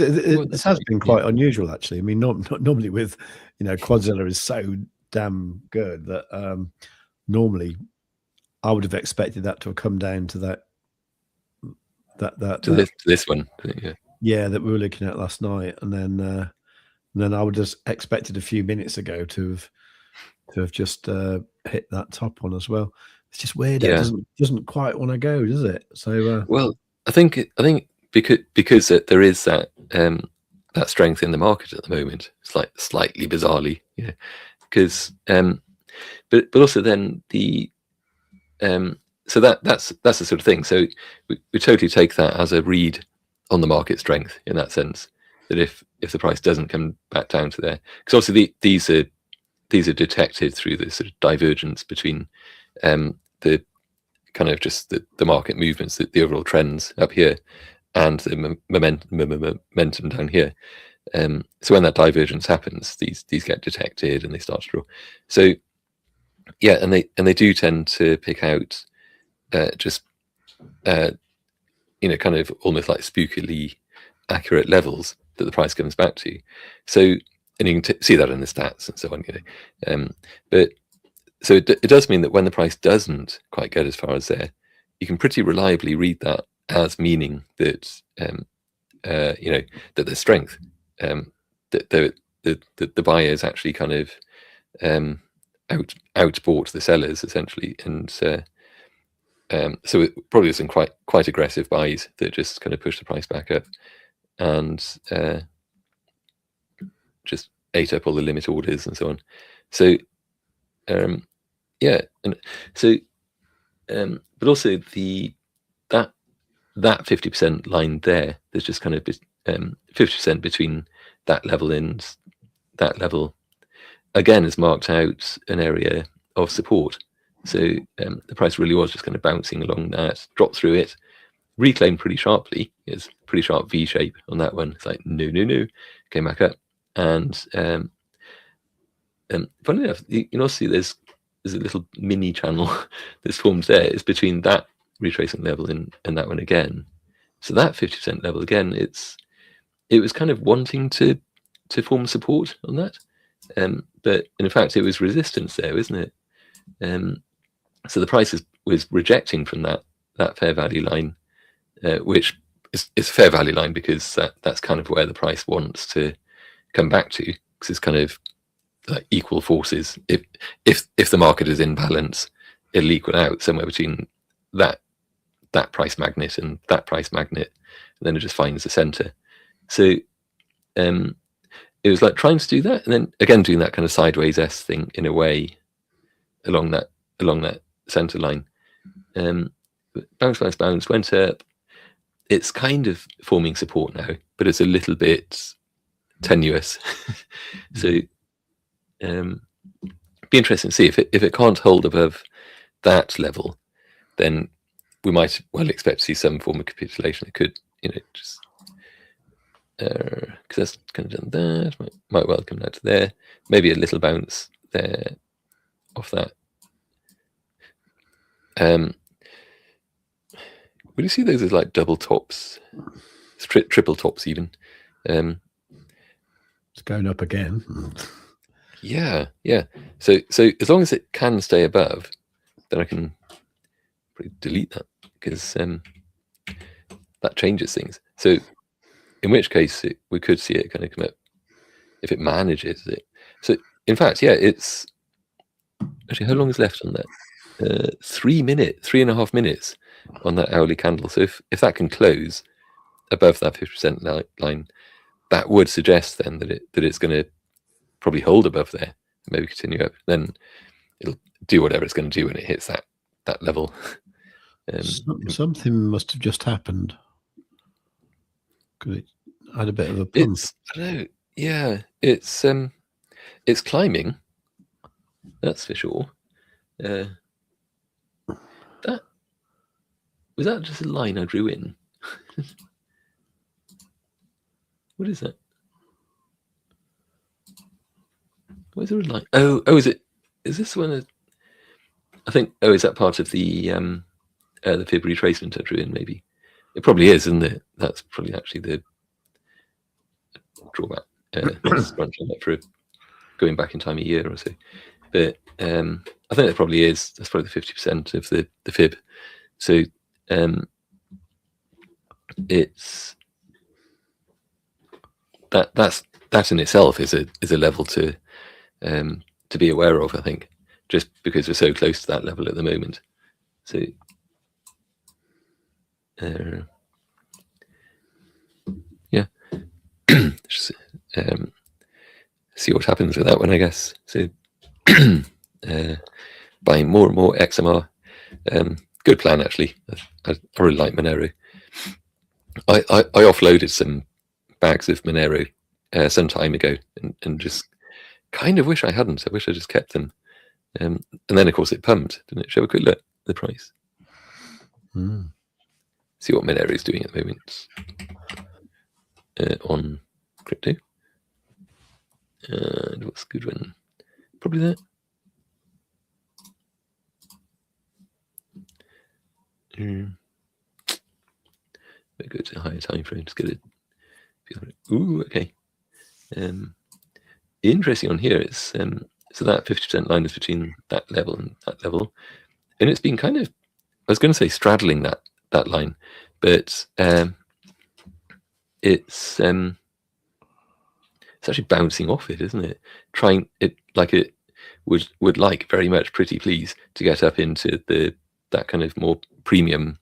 has been quite unusual actually. I mean, not normally with Quadzilla is so damn good that normally I would have expected that to have come down to that to this one. Yeah, that we were looking at last night, and then I would have expected a few minutes ago to have just hit that top one as well. It's just weird. Yeah. It doesn't quite want to go, does it? So well, I think because there is that that strength in the market at the moment. It's like slightly bizarrely, because but also then the so that's the sort of thing. So we totally take that as a read on the market strength in that sense, that if the price doesn't come back down to there, because obviously these are detected through the sort of divergence between the kind of just the market movements, the overall trends up here, and the momentum down here. So when that divergence happens, these get detected and they start to draw. So yeah, and they do tend to pick out just kind of almost like spookily accurate levels that the price comes back to. So, and you can see that in the stats and so on. But so it does mean that when the price doesn't quite get as far as there, you can pretty reliably read that as meaning that that there's strength, that the buyers actually kind of outbought the sellers essentially, and so it probably some quite aggressive buys that just kind of push the price back up, and just ate up all the limit orders and so on. So yeah, and so but also that 50% line there, there's just kind of 50% between that level and that level, again, has marked out an area of support. So the price really was just kind of bouncing along that, dropped through it, reclaimed pretty sharply. It's a pretty sharp V shape on that one. It's like no, came back up, and funny enough, you know, see there's a little mini channel that's formed there. It's between that retracement level and that one again. So that 50% level again, it was kind of wanting to form support on that, but in fact it was resistance there, isn't it? So the price was rejecting from that fair value line, which is a fair value line because that's kind of where the price wants to come back to, because it's kind of like equal forces. If the market is in balance, it'll equal out somewhere between that price magnet and that price magnet, and then it just finds the center. So it was like trying to do that, and then again doing that kind of sideways S thing in a way along that center line. Bounce, went up. It's kind of forming support now, but it's a little bit tenuous. So be interesting to see if it can't hold above that level, then we might well expect to see some form of capitulation. It could, just because that's kind of done that, might well come down to there, maybe a little bounce there off that. Would you see those as like double tops, triple tops even? It's going up again. Yeah. So as long as it can stay above, then I can probably delete that, because that changes things. So in which case we could see it kind of come up if it manages it. So in fact, yeah, it's actually, how long is left on that? 3.5 minutes on that hourly candle. So if that can close above that 50% line, that would suggest then that it's going to probably hold above there, maybe continue up. Then it'll do whatever it's going to do when it hits that level. Something must have just happened, because it had a bit of a pump. I don't know. Yeah, it's climbing. That's for sure. That was just a line I drew in. What is that? Why is there a line? Oh, is this one? I think. Oh, is that part of the fib retracement I drew in? Maybe it probably is, isn't it? That's probably actually the drawback. For going back in time a year or so. but I think that probably is. That's probably the 50% of the fib. So it's that in itself is a level to be aware of, I think, just because we're so close to that level at the moment. So yeah, just, see what happens with that one, I guess. So buying more and more XMR. Good plan, actually. I really like Monero. I offloaded some bags of Monero some time ago, and just kind of wish I hadn't. I wish I just kept them. And then, of course, it pumped, didn't it? Shall we quick look at the price? See what Monero is doing at the moment on crypto. And what's a good one? Probably that. We go to a higher time frame. Just get it. Ooh, okay. Interesting on here is so that 50% line is between that level and that level, and it's been kind of, I was going to say straddling that line, but it's actually bouncing off it, isn't it? Trying it like it would like very much, pretty please, to get up into that kind of more premium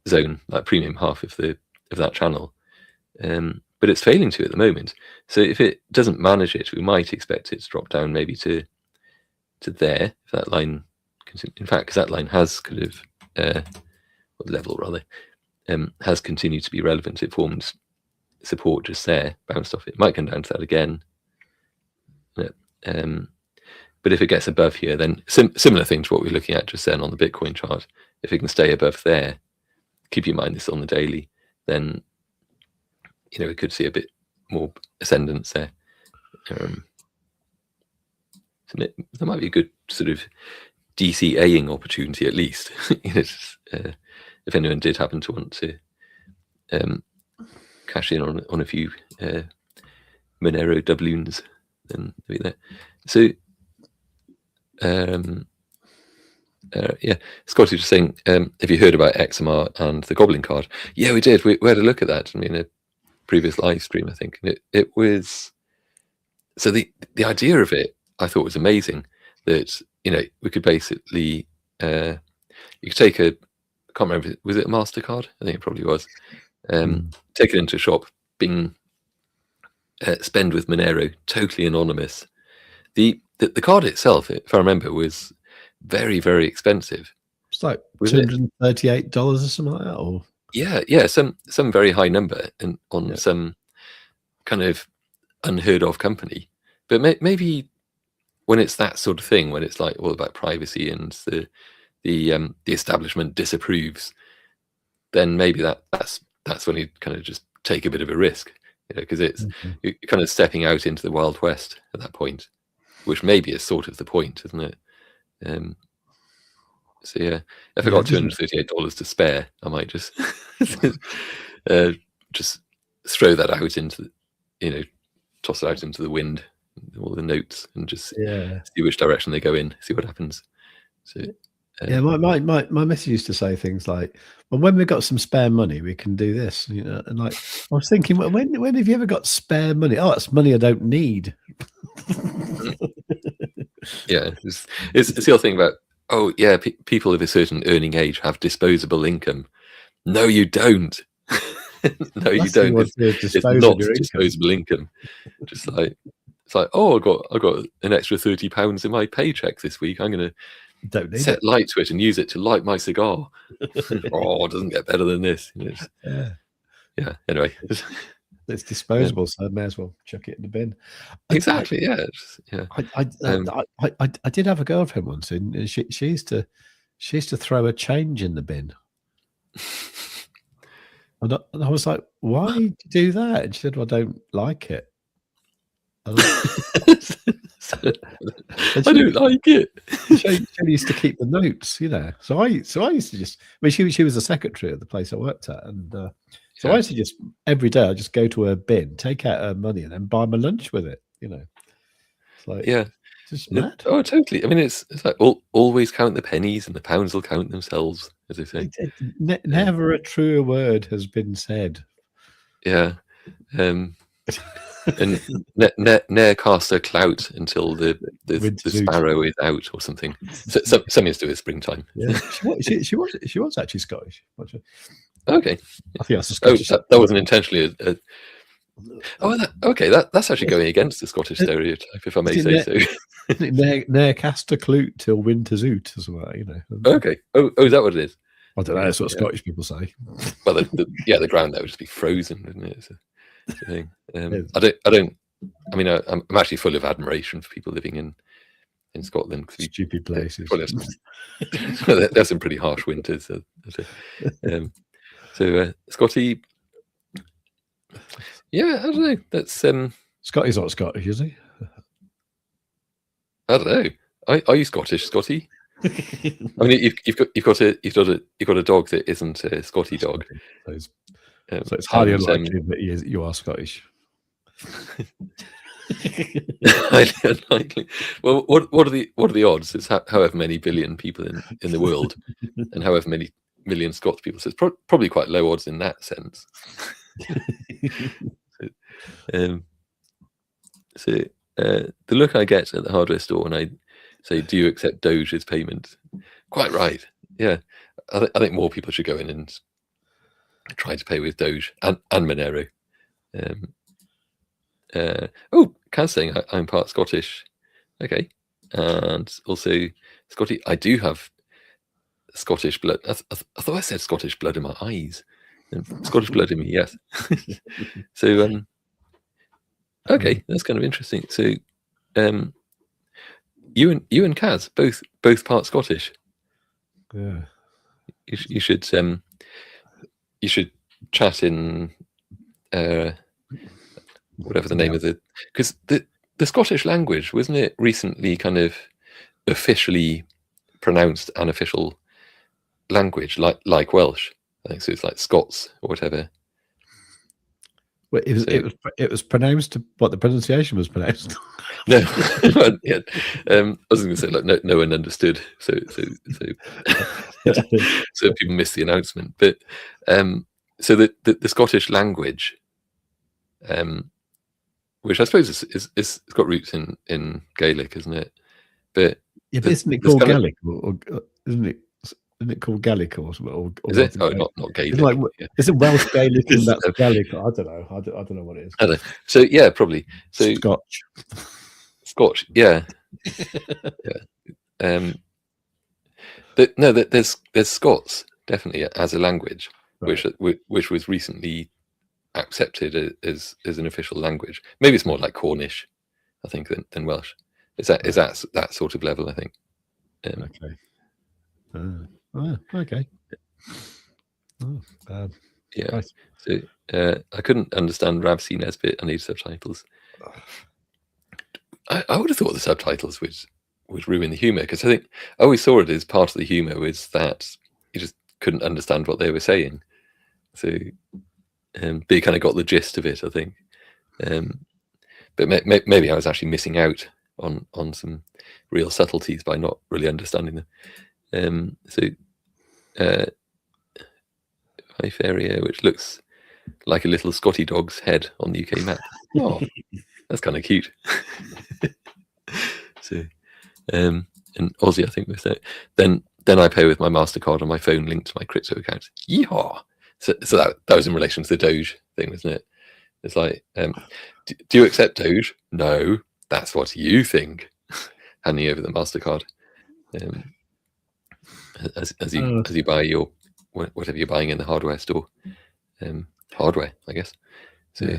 zone, that premium half of that channel. But it's failing to at the moment. So if it doesn't manage it, we might expect it to drop down maybe to there. If that line, in fact, because that line has kind of level rather, has continued to be relevant. It formed support just there, bounced off it. Might come down to that again. But if it gets above here, then similar thing to what we're looking at just then on the Bitcoin chart. If it can stay above there, keep in mind this on the daily, then we could see a bit more ascendance there. So there might be a good sort of DCAing opportunity at least. If anyone did happen to want to cash in on a few Monero doubloons, then maybe there. So yeah, Scotty was saying, have you heard about XMR and the Goblin card? Yeah, we did. We had a look at that. I mean, a previous live stream, I think. And it was, so the idea of it, I thought was amazing. That we could basically you could take I can't remember, was it a MasterCard? I think it probably was. Take it into a shop, spend with Monero, totally anonymous. The card itself, if I remember, was very, very expensive. It's like $238 or something like that, or yeah, some very high number, and on some kind of unheard of company. But maybe when it's that sort of thing, when it's like all about privacy and the establishment disapproves, then maybe that's when you kind of just take a bit of a risk, because it's you're kind of stepping out into the Wild West at that point, which maybe is sort of the point, isn't it? So yeah, if I got $238 to spare, I might just just throw that out into, toss it out into the wind, all the notes, and just see which direction they go in, see what happens. So yeah, my missus used to say things like, well, when we've got some spare money, we can do this, and like, I was thinking, well, when have you ever got spare money? Oh, that's money I don't need. Yeah, it's the other thing about, oh yeah, people of a certain earning age have disposable income. No, you don't. No, you don't. It's not disposable income. Just like, it's like, oh, I got an extra £30 in my paycheck this week. I'm gonna set light to it and use it to light my cigar. Oh, it doesn't get better than this. Yeah. Anyway, it's disposable, so I may as well chuck it in the bin. Exactly. Yeah. I did have a girlfriend once, and she used to throw a change in the bin. And I was like, why do you do that? And she said, well, I don't like it. I don't like it. She used to keep the notes, So I used to just, I mean, she was a secretary at the place I worked at, and so I used to just, every day I just go to her bin, take out her money, and then buy my lunch with it. It's like, yeah. It's mad. Oh, totally. I mean, it's like always count the pennies, and the pounds will count themselves, as they say. Never a truer word has been said. Yeah. And ne'er cast a clout until the sparrow is out, or something. So, something to do with springtime. Yeah, she was actually Scottish. Okay. I think that's a Scottish. That wasn't intentionally that's actually going against the Scottish stereotype, if I may say so. Ne'er cast a clute till winter's out, as well, you know. Okay. Oh, is that what it is? I don't know. That's what Scottish people say. Well, the ground there would just be frozen, wouldn't it? It's a thing. I mean, I'm actually full of admiration for people living in Scotland. Stupid places. There's some pretty harsh winters. So Scotty, yeah, I don't know. That's Scotty's not Scottish, is he? I don't know. Are you Scottish, Scotty? I mean, you've got a dog that isn't a Scotty dog. So it's highly unlikely that you are Scottish. Highly unlikely. Well, what are the odds? It's however many billion people in the world, and however many million Scots people. So it's probably quite low odds in that sense. So the look I get at the hardware store when I say, "Do you accept Doge as payment?" Quite right. Yeah, I think more people should go in and try to pay with Doge and Monero. Kaz saying I'm part Scottish. Okay, and also Scotty, I do have Scottish blood. I thought I said Scottish blood in my eyes. Scottish blood in me, yes. So okay, that's kind of interesting. So you and Kaz both part Scottish. Yeah. You should chat in whatever the name of the, because the Scottish language, wasn't it recently kind of officially pronounced an official language like Welsh? I think so. It's like Scots or whatever. Well, it was pronounced what the pronunciation was pronounced. No, yeah. I was going to say like no one understood, so so people missed the announcement. But so the Scottish language, which I suppose is got roots in Gaelic, isn't it? But yeah, but isn't it called Gaelic? Or isn't it? Isn't it called Gaelic or something? Or is it? Oh, not Gaelic. Like, is it Welsh Gaelic and that's Gaelic? I don't know. I don't know what it is. I don't know. So yeah, probably. So Scotch, yeah. Yeah. But no, there's Scots definitely as a language, right, which was recently accepted as an official language. Maybe it's more like Cornish, I think, than Welsh. Is that sort of level, I think. Okay. Okay. Yeah. Right. So I couldn't understand Ravsy Nesbit. I need subtitles. I would have thought the subtitles would ruin the humor, because I think I always saw it as part of the humor was that you just couldn't understand what they were saying. So they kind of got the gist of it, I think. But maybe I was actually missing out on some real subtleties by not really understanding them. So Fife area, which looks like a little Scotty dog's head on the UK map. Oh, that's kind of cute. So and Aussie, I think, with that. Then I pay with my MasterCard on my phone linked to my crypto account. Yeehaw! So that was in relation to the Doge thing, wasn't it? It's like, do you accept Doge? No, that's what you think. Handing over the MasterCard as you buy your whatever you're buying in the hardware store. Hardware, I guess. So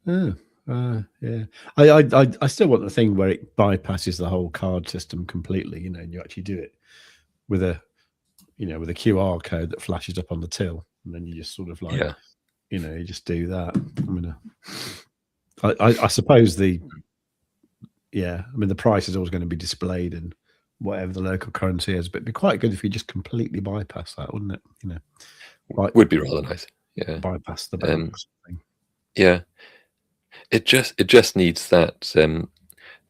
yeah. Yeah, I still want the thing where it bypasses the whole card system completely, you know, and you actually do it with a QR code that flashes up on the till, and then you just sort of like, you know, you just do that. I mean, I suppose the price is always going to be displayed in whatever the local currency is, but it'd be quite good if you just completely bypass that, wouldn't it? You know, would be rather nice. Yeah, bypass the banks thing. Yeah. It just needs that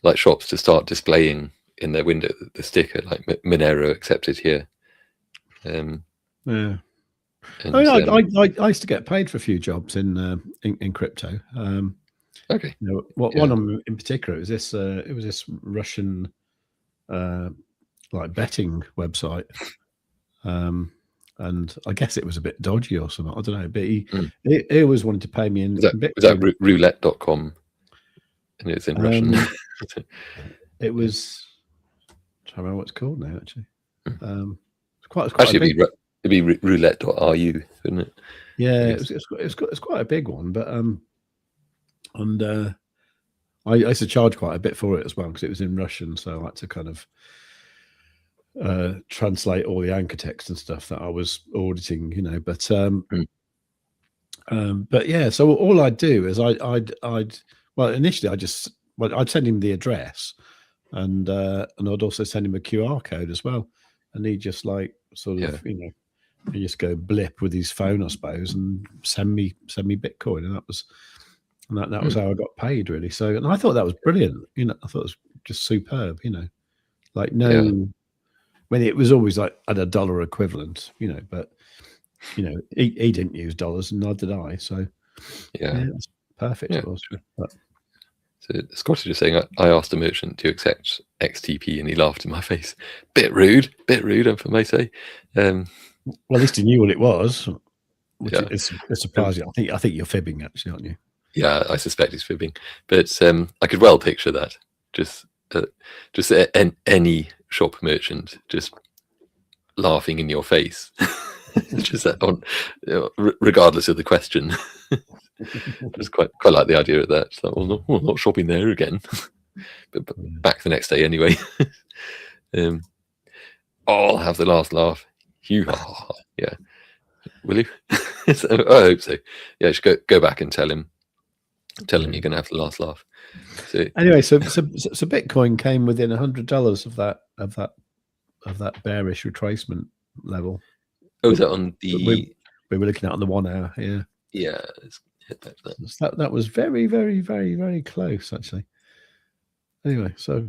like shops to start displaying in their window the sticker like Monero accepted here. Yeah. And, I used to get paid for a few jobs in crypto. okay. One of them in particular it was this Russian like betting website, and I guess it was a bit dodgy or something. I don't know, but he always wanted to pay me in Bitcoin. Was that roulette.com? And it's in Russian. It was. I don't remember what it's called now. Actually, it's quite actually big. it'd be roulette.ru, wouldn't it? Yeah, it's quite a big one, but and I used to charge quite a bit for it as well because it was in Russian, so I had to kind of translate all the anchor text and stuff that I was auditing, but yeah, so all I'd do is I'd initially I'd send him the address, and I'd also send him a QR code as well, and he'd just like sort of he just go blip with his phone, I suppose, and send me Bitcoin, and that was how I got paid, really. So, and I thought that was brilliant. I thought it was just superb. Like when it was always like at $1 equivalent, but he didn't use dollars, and neither did I. So it's perfect. It was. But, so Scott is just saying, I asked a merchant to accept XTP, and he laughed in my face. Bit rude, if I may say. Well, at least he knew what it was, which is surprising. I think you're fibbing, actually, aren't you? Yeah, I suspect he's fibbing, but I could well picture that. Just any shop merchant just laughing in your face, just regardless of the question. Just quite like the idea of that. It's like, well, not shopping there again, but back the next day anyway. I'll have the last laugh. Yeah, will you? I hope so. Yeah, should go back and tell him you're going to have the last laugh. So anyway, so Bitcoin came within $100 of that bearish retracement level. Oh, is that on the? We were looking at on the 1 hour. Yeah. Yeah. Let's hit back to that. That was very, very, very, very close, actually. Anyway, so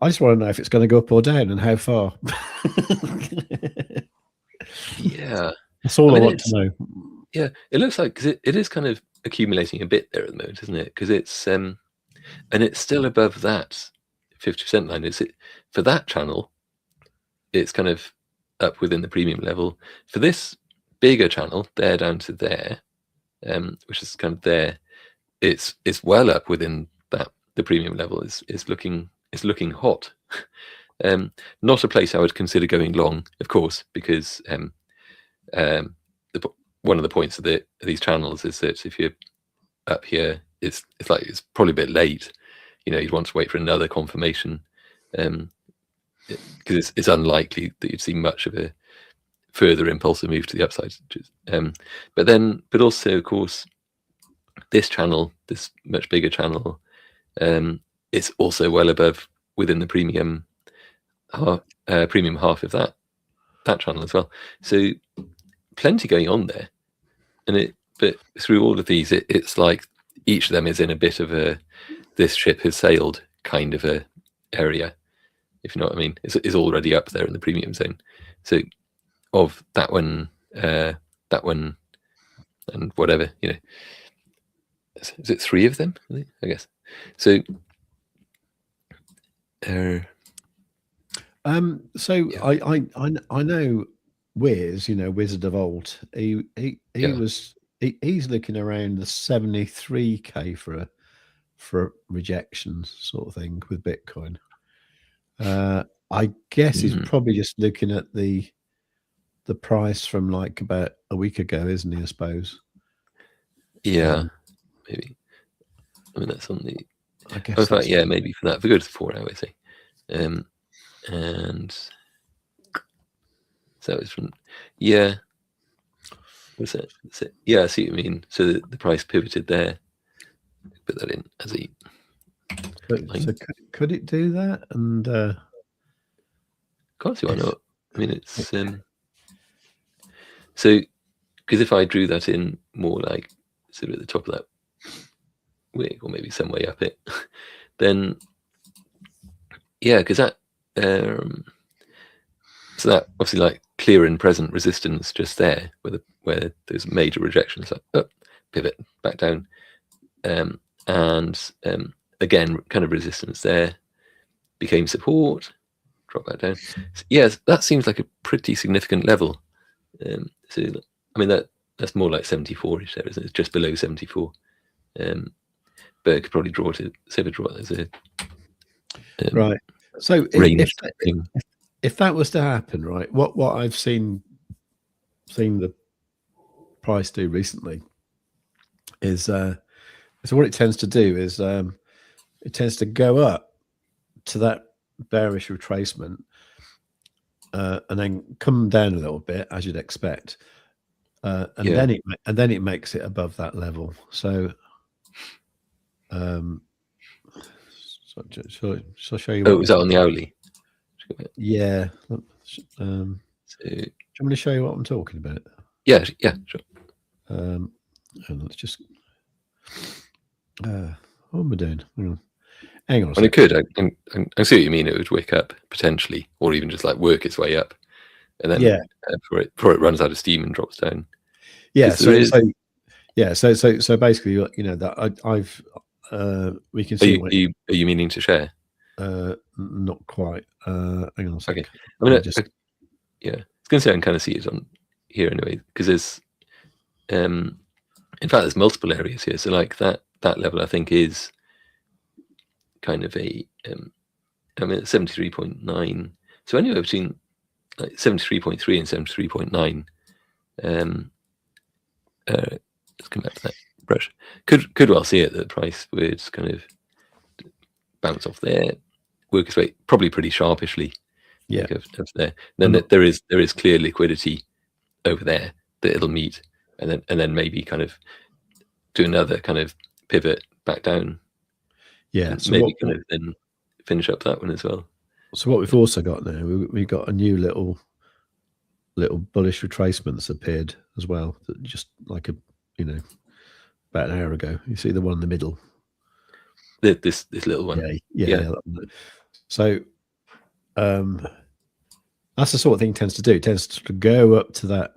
I just want to know if it's going to go up or down and how far. Yeah, that's all I want to know. Yeah, it looks like, because it is kind of accumulating a bit there at the moment, isn't it? Because it's and it's still above that 50% line. For that channel, it's kind of up within the premium level. For this bigger channel, there down to there, which is kind of there, it's well up within that. The premium level is looking hot. Not a place I would consider going long, of course, because one of the points of these channels is that if you're up here, it's probably a bit late. You'd want to wait for another confirmation, because it's unlikely that you'd see much of a further impulsive move to the upside. But also, of course, this channel, this much bigger channel, it's also well above within the premium half of that channel as well. So plenty going on there, but through all of these, it's like each of them is in a bit of a this ship has sailed kind of a area, if you know what I mean. It's already up there in the premium zone. So of that one, and whatever, is it 3 of them? I guess. So. I know Wiz, Wizard of Alt. He's looking around the 73k for rejections sort of thing with Bitcoin. I guess he's probably just looking at the price from like about a week ago, isn't he? I suppose. Yeah, maybe. I mean, that's on the. I guess. In fact, yeah, maybe for that. For good 4 hours, say. And so it's from, what's it? Yeah, I see what you mean. So the price pivoted there. Put that in as a. So could it do that? And can't see why not. I mean, it's so because if I drew that in more like sort of at the top of that wick, or maybe some way up it, then Yeah, because that so that obviously like clear and present resistance just there, where there's major rejections, like pivot back down, and again kind of resistance there, became support, drop back down. So, yeah, that seems like a pretty significant level. So I mean that's more like 74ish there, isn't it? It's just below 74. But it could probably draw to draw as a right. So range if that was to happen, right, what I've seen the price do recently is so what it tends to do is it tends to go up to that bearish retracement and then come down a little bit, as you'd expect, and then it makes it above that level. So shall I show you? Oh, was that on the hourly? Yeah. So, do you want me to show you what I'm talking about? Yeah, sure. And let's just. What am I doing? Hang on. And it could. I see what you mean. It would wick up potentially, or even just like work its way up, and then before it runs out of steam and drops down. Yeah. So basically, that I've we can see. Are you meaning to share? Not quite. Hang on a second. Okay. I mean, yeah, I was going to say I can kind of see it on here anyway, because there's, in fact, there's multiple areas here. So like that level, I think, is kind of a, I mean, 73.9. So anywhere between like 73.3 and 73.9. Let's come back to that brush. Could well see it that the price would kind of bounce off there, work its way probably pretty sharpishly. Yeah. Of there. Then there is clear liquidity over there that it'll meet, and then maybe kind of do another kind of pivot back down. Yeah. So maybe kind of then finish up that one as well. So what we've also got now, we've got a new little bullish retracement that's appeared as well. That just like about an hour ago. You see the one in the middle. This little one. Yeah. So that's the sort of thing it tends to do. It tends to go up to that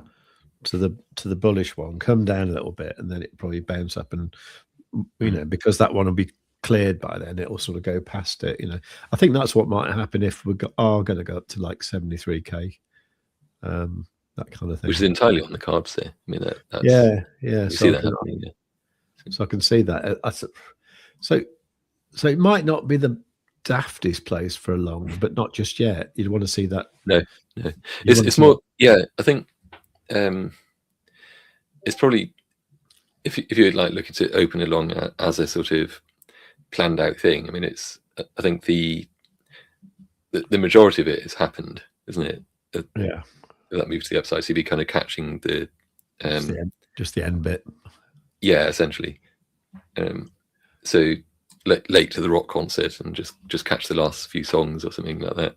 to the bullish one, come down a little bit, and then it probably bounce up, and because that one will be cleared by then, it will sort of go past it. I think that's what might happen if we are going to go up to like 73k, that kind of thing, which is entirely on the cards there. I mean, that's yeah. You see that happening. So I can see that. So it might not be the daftest place for a long, but not just yet. You'd want to see that. No. It's more. Yeah, I think it's probably if you're like looking to open along as a sort of planned out thing. I mean, I think the majority of it has happened, isn't it? Yeah. That moves to the upside, so you'd be kind of catching the just the end bit. Yeah, essentially. So late to the rock concert and just catch the last few songs or something like that.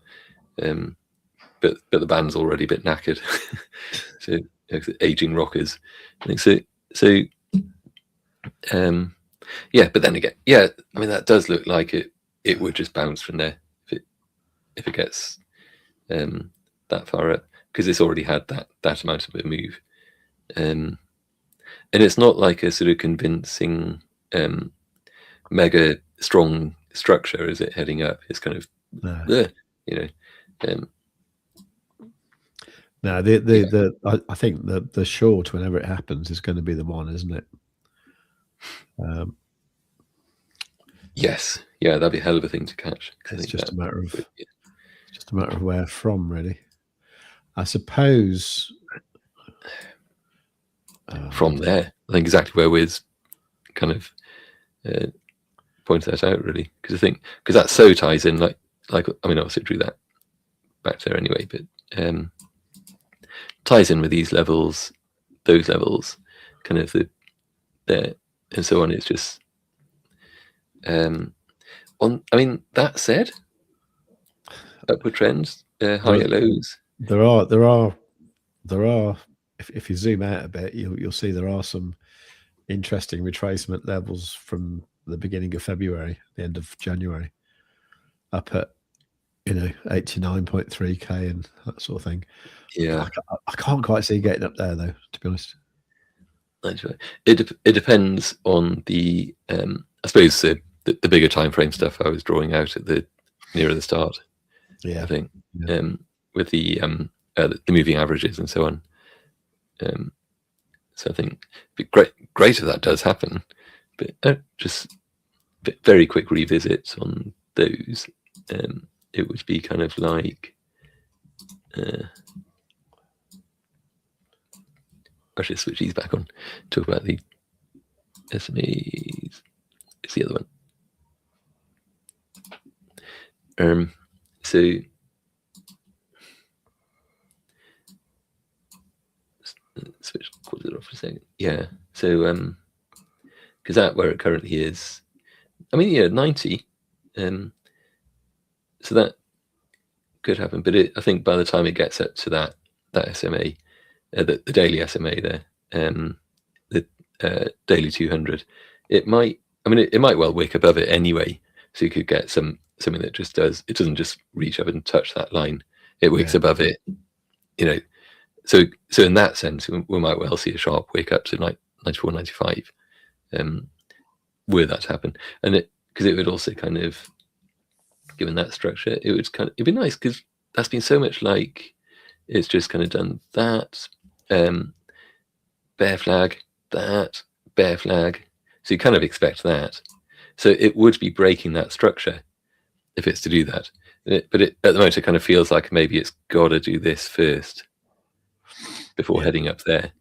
But the band's already a bit knackered. So aging rockers. I think so. Yeah, but then again, I mean that does look like it would just bounce from there if it gets that far up, because it's already had that amount of a move. And it's not like a sort of convincing mega strong structure, is it, heading up? It's kind of no, I think the short, whenever it happens, is going to be the one, isn't it? Yes, that'd be a hell of a thing to catch. It's just a matter of where from, really. I suppose from there, I think exactly where Wiz kind of pointed that out, really, because I think that so ties in like I mean, obviously drew that back there anyway, but ties in with these levels, those levels, kind of there and so on. It's just I mean, that said, upward trends, higher lows. There are. If you zoom out a bit, you'll see there are some interesting retracement levels from the beginning of February, the end of January, up at 89.3k and that sort of thing. Yeah, I can't quite see getting up there though, to be honest. It depends on the I suppose the bigger time frame stuff I was drawing out at the nearer the start. Yeah, I think with the moving averages and so on. So I think it'd be great if that does happen, but just very quick revisits on those. It would be kind of like I should switch these back on. Talk about the SMEs. It's the other one. So switch Quadzilla off for a second. Yeah. So because that where it currently is, I mean, yeah, 90. So that could happen, but I think by the time it gets up to that SMA, the daily SMA there, the daily 200, it might. I mean, it might well wick above it anyway. So you could get something that just does. It doesn't just reach up and touch that line. It wicks above it. So in that sense, we might well see a sharp wick up to 94, 95. Were that to happen, and because it would also kind of, given that structure, it'd be nice because that's been so much like it's just kind of done that bear flag, that bear flag. So you kind of expect that. So it would be breaking that structure if it's to do that. But at the moment, it kind of feels like maybe it's got to do this first before heading up there.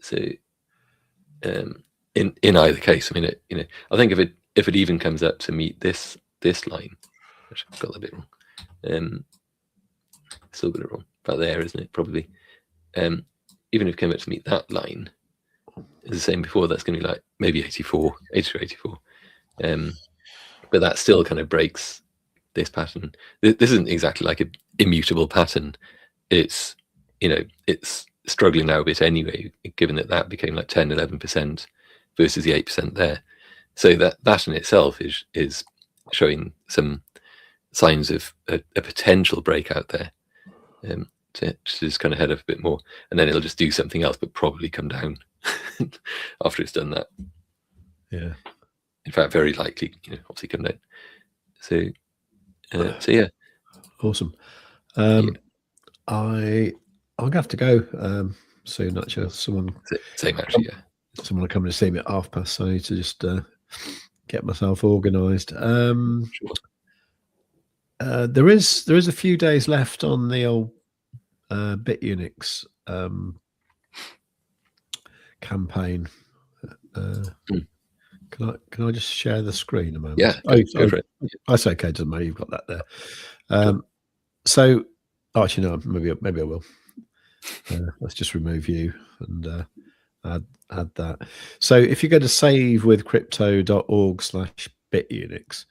So in either case, I mean, I think if it even comes up to meet this line, which I've got that bit wrong, still got it wrong about there, isn't it? Probably. Even if it came up to meet that line, as I was saying before, that's going to be like maybe 84, 80 or 84. But that still kind of breaks this pattern. This isn't exactly like an immutable pattern. It's it's struggling now a bit anyway, given that became like 10, 11% versus the 8% there. So that in itself is showing some signs of a potential breakout there. To just kind of head up a bit more, and then it'll just do something else, but probably come down after it's done that. Yeah. In fact, very likely, obviously come down. So yeah. Awesome. I'm gonna have to go soon. Actually, someone same actually. Yeah. Someone coming to see me at 5:30, so I need to just get myself organised. Sure. There is a few days left on the old Bitunix campaign. Can I just share the screen a moment? Yeah, go for it. That's okay. Doesn't matter. You've got that there. So, actually, no. Maybe I will. Let's just remove you and add that. So, if you go to savewith.crypto.org/Bitunix,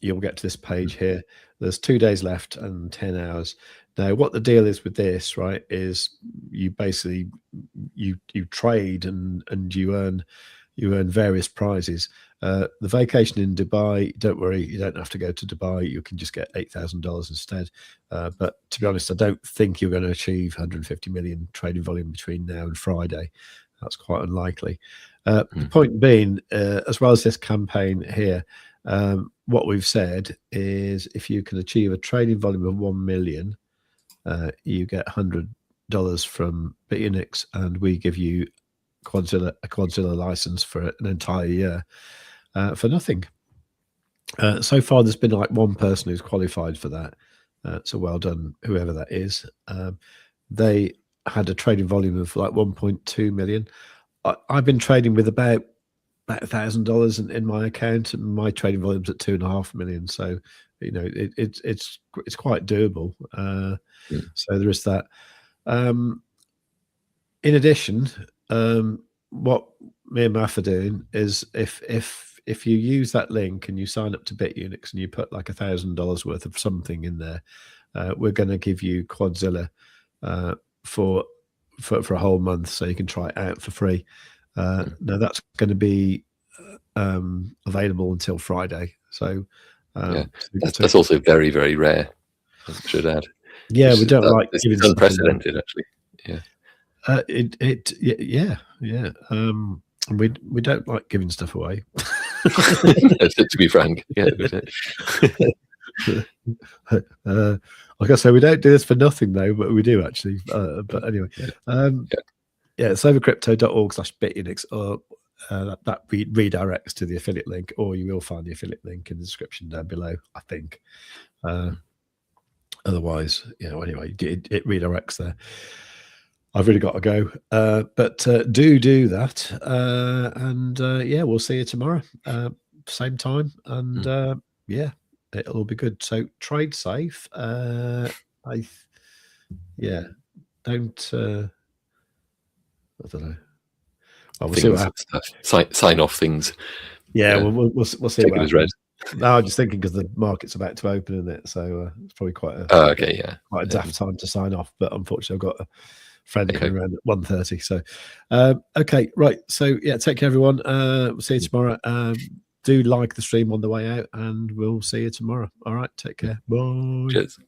you'll get to this page here. There's 2 days left and 10 hours. Now, what the deal is with this, right, is you basically you trade and you earn various prizes. The vacation in Dubai, don't worry, you don't have to go to Dubai. You can just get $8,000 instead. But to be honest, I don't think you're going to achieve 150 million trading volume between now and Friday. That's quite unlikely. The point being, as well as this campaign here, what we've said is if you can achieve a trading volume of 1 million, you get $100 from Bitunix, and we give you a Quadzilla license for an entire year for nothing. So far, there's been like one person who's qualified for that. So well done, whoever that is. They had a trading volume of like 1.2 million. I've been trading with about $1,000 in my account, and my trading volume's at 2.5 million. So it's quite doable. So there is that. In addition, what me and Maff are doing is if you use that link and you sign up to Bitunix and you put like $1,000 worth of something in there, we're going to give you Quadzilla for a whole month, so you can try it out for free. Now that's going to be available until Friday. So yeah, that's also very, very rare, I should add. Yeah, we don't like giving it's unprecedented, actually. Yeah. Yeah. And we don't like giving stuff away. To be frank, yeah. Like I say, we don't do this for nothing though, but we do actually. But anyway, yeah, savewith.crypto.org/Bitunix, or that redirects to the affiliate link, or you will find the affiliate link in the description down below, I think. Otherwise, anyway, it redirects there. I've really got to go, but do that, and yeah, we'll see you tomorrow, same time, and yeah, it'll all be good. So trade safe. Don't. I don't know. Well, we'll see what happens. Sign off things. Yeah, we'll see. Take it as read. No, I'm just thinking because the market's about to open, isn't it? So it's probably quite a quite a daft time to sign off. But unfortunately, I've got a friend coming around at 1:30. So okay, right. So yeah, take care, everyone. We'll see you tomorrow. Do like the stream on the way out, and we'll see you tomorrow. All right, take care. Bye. Cheers.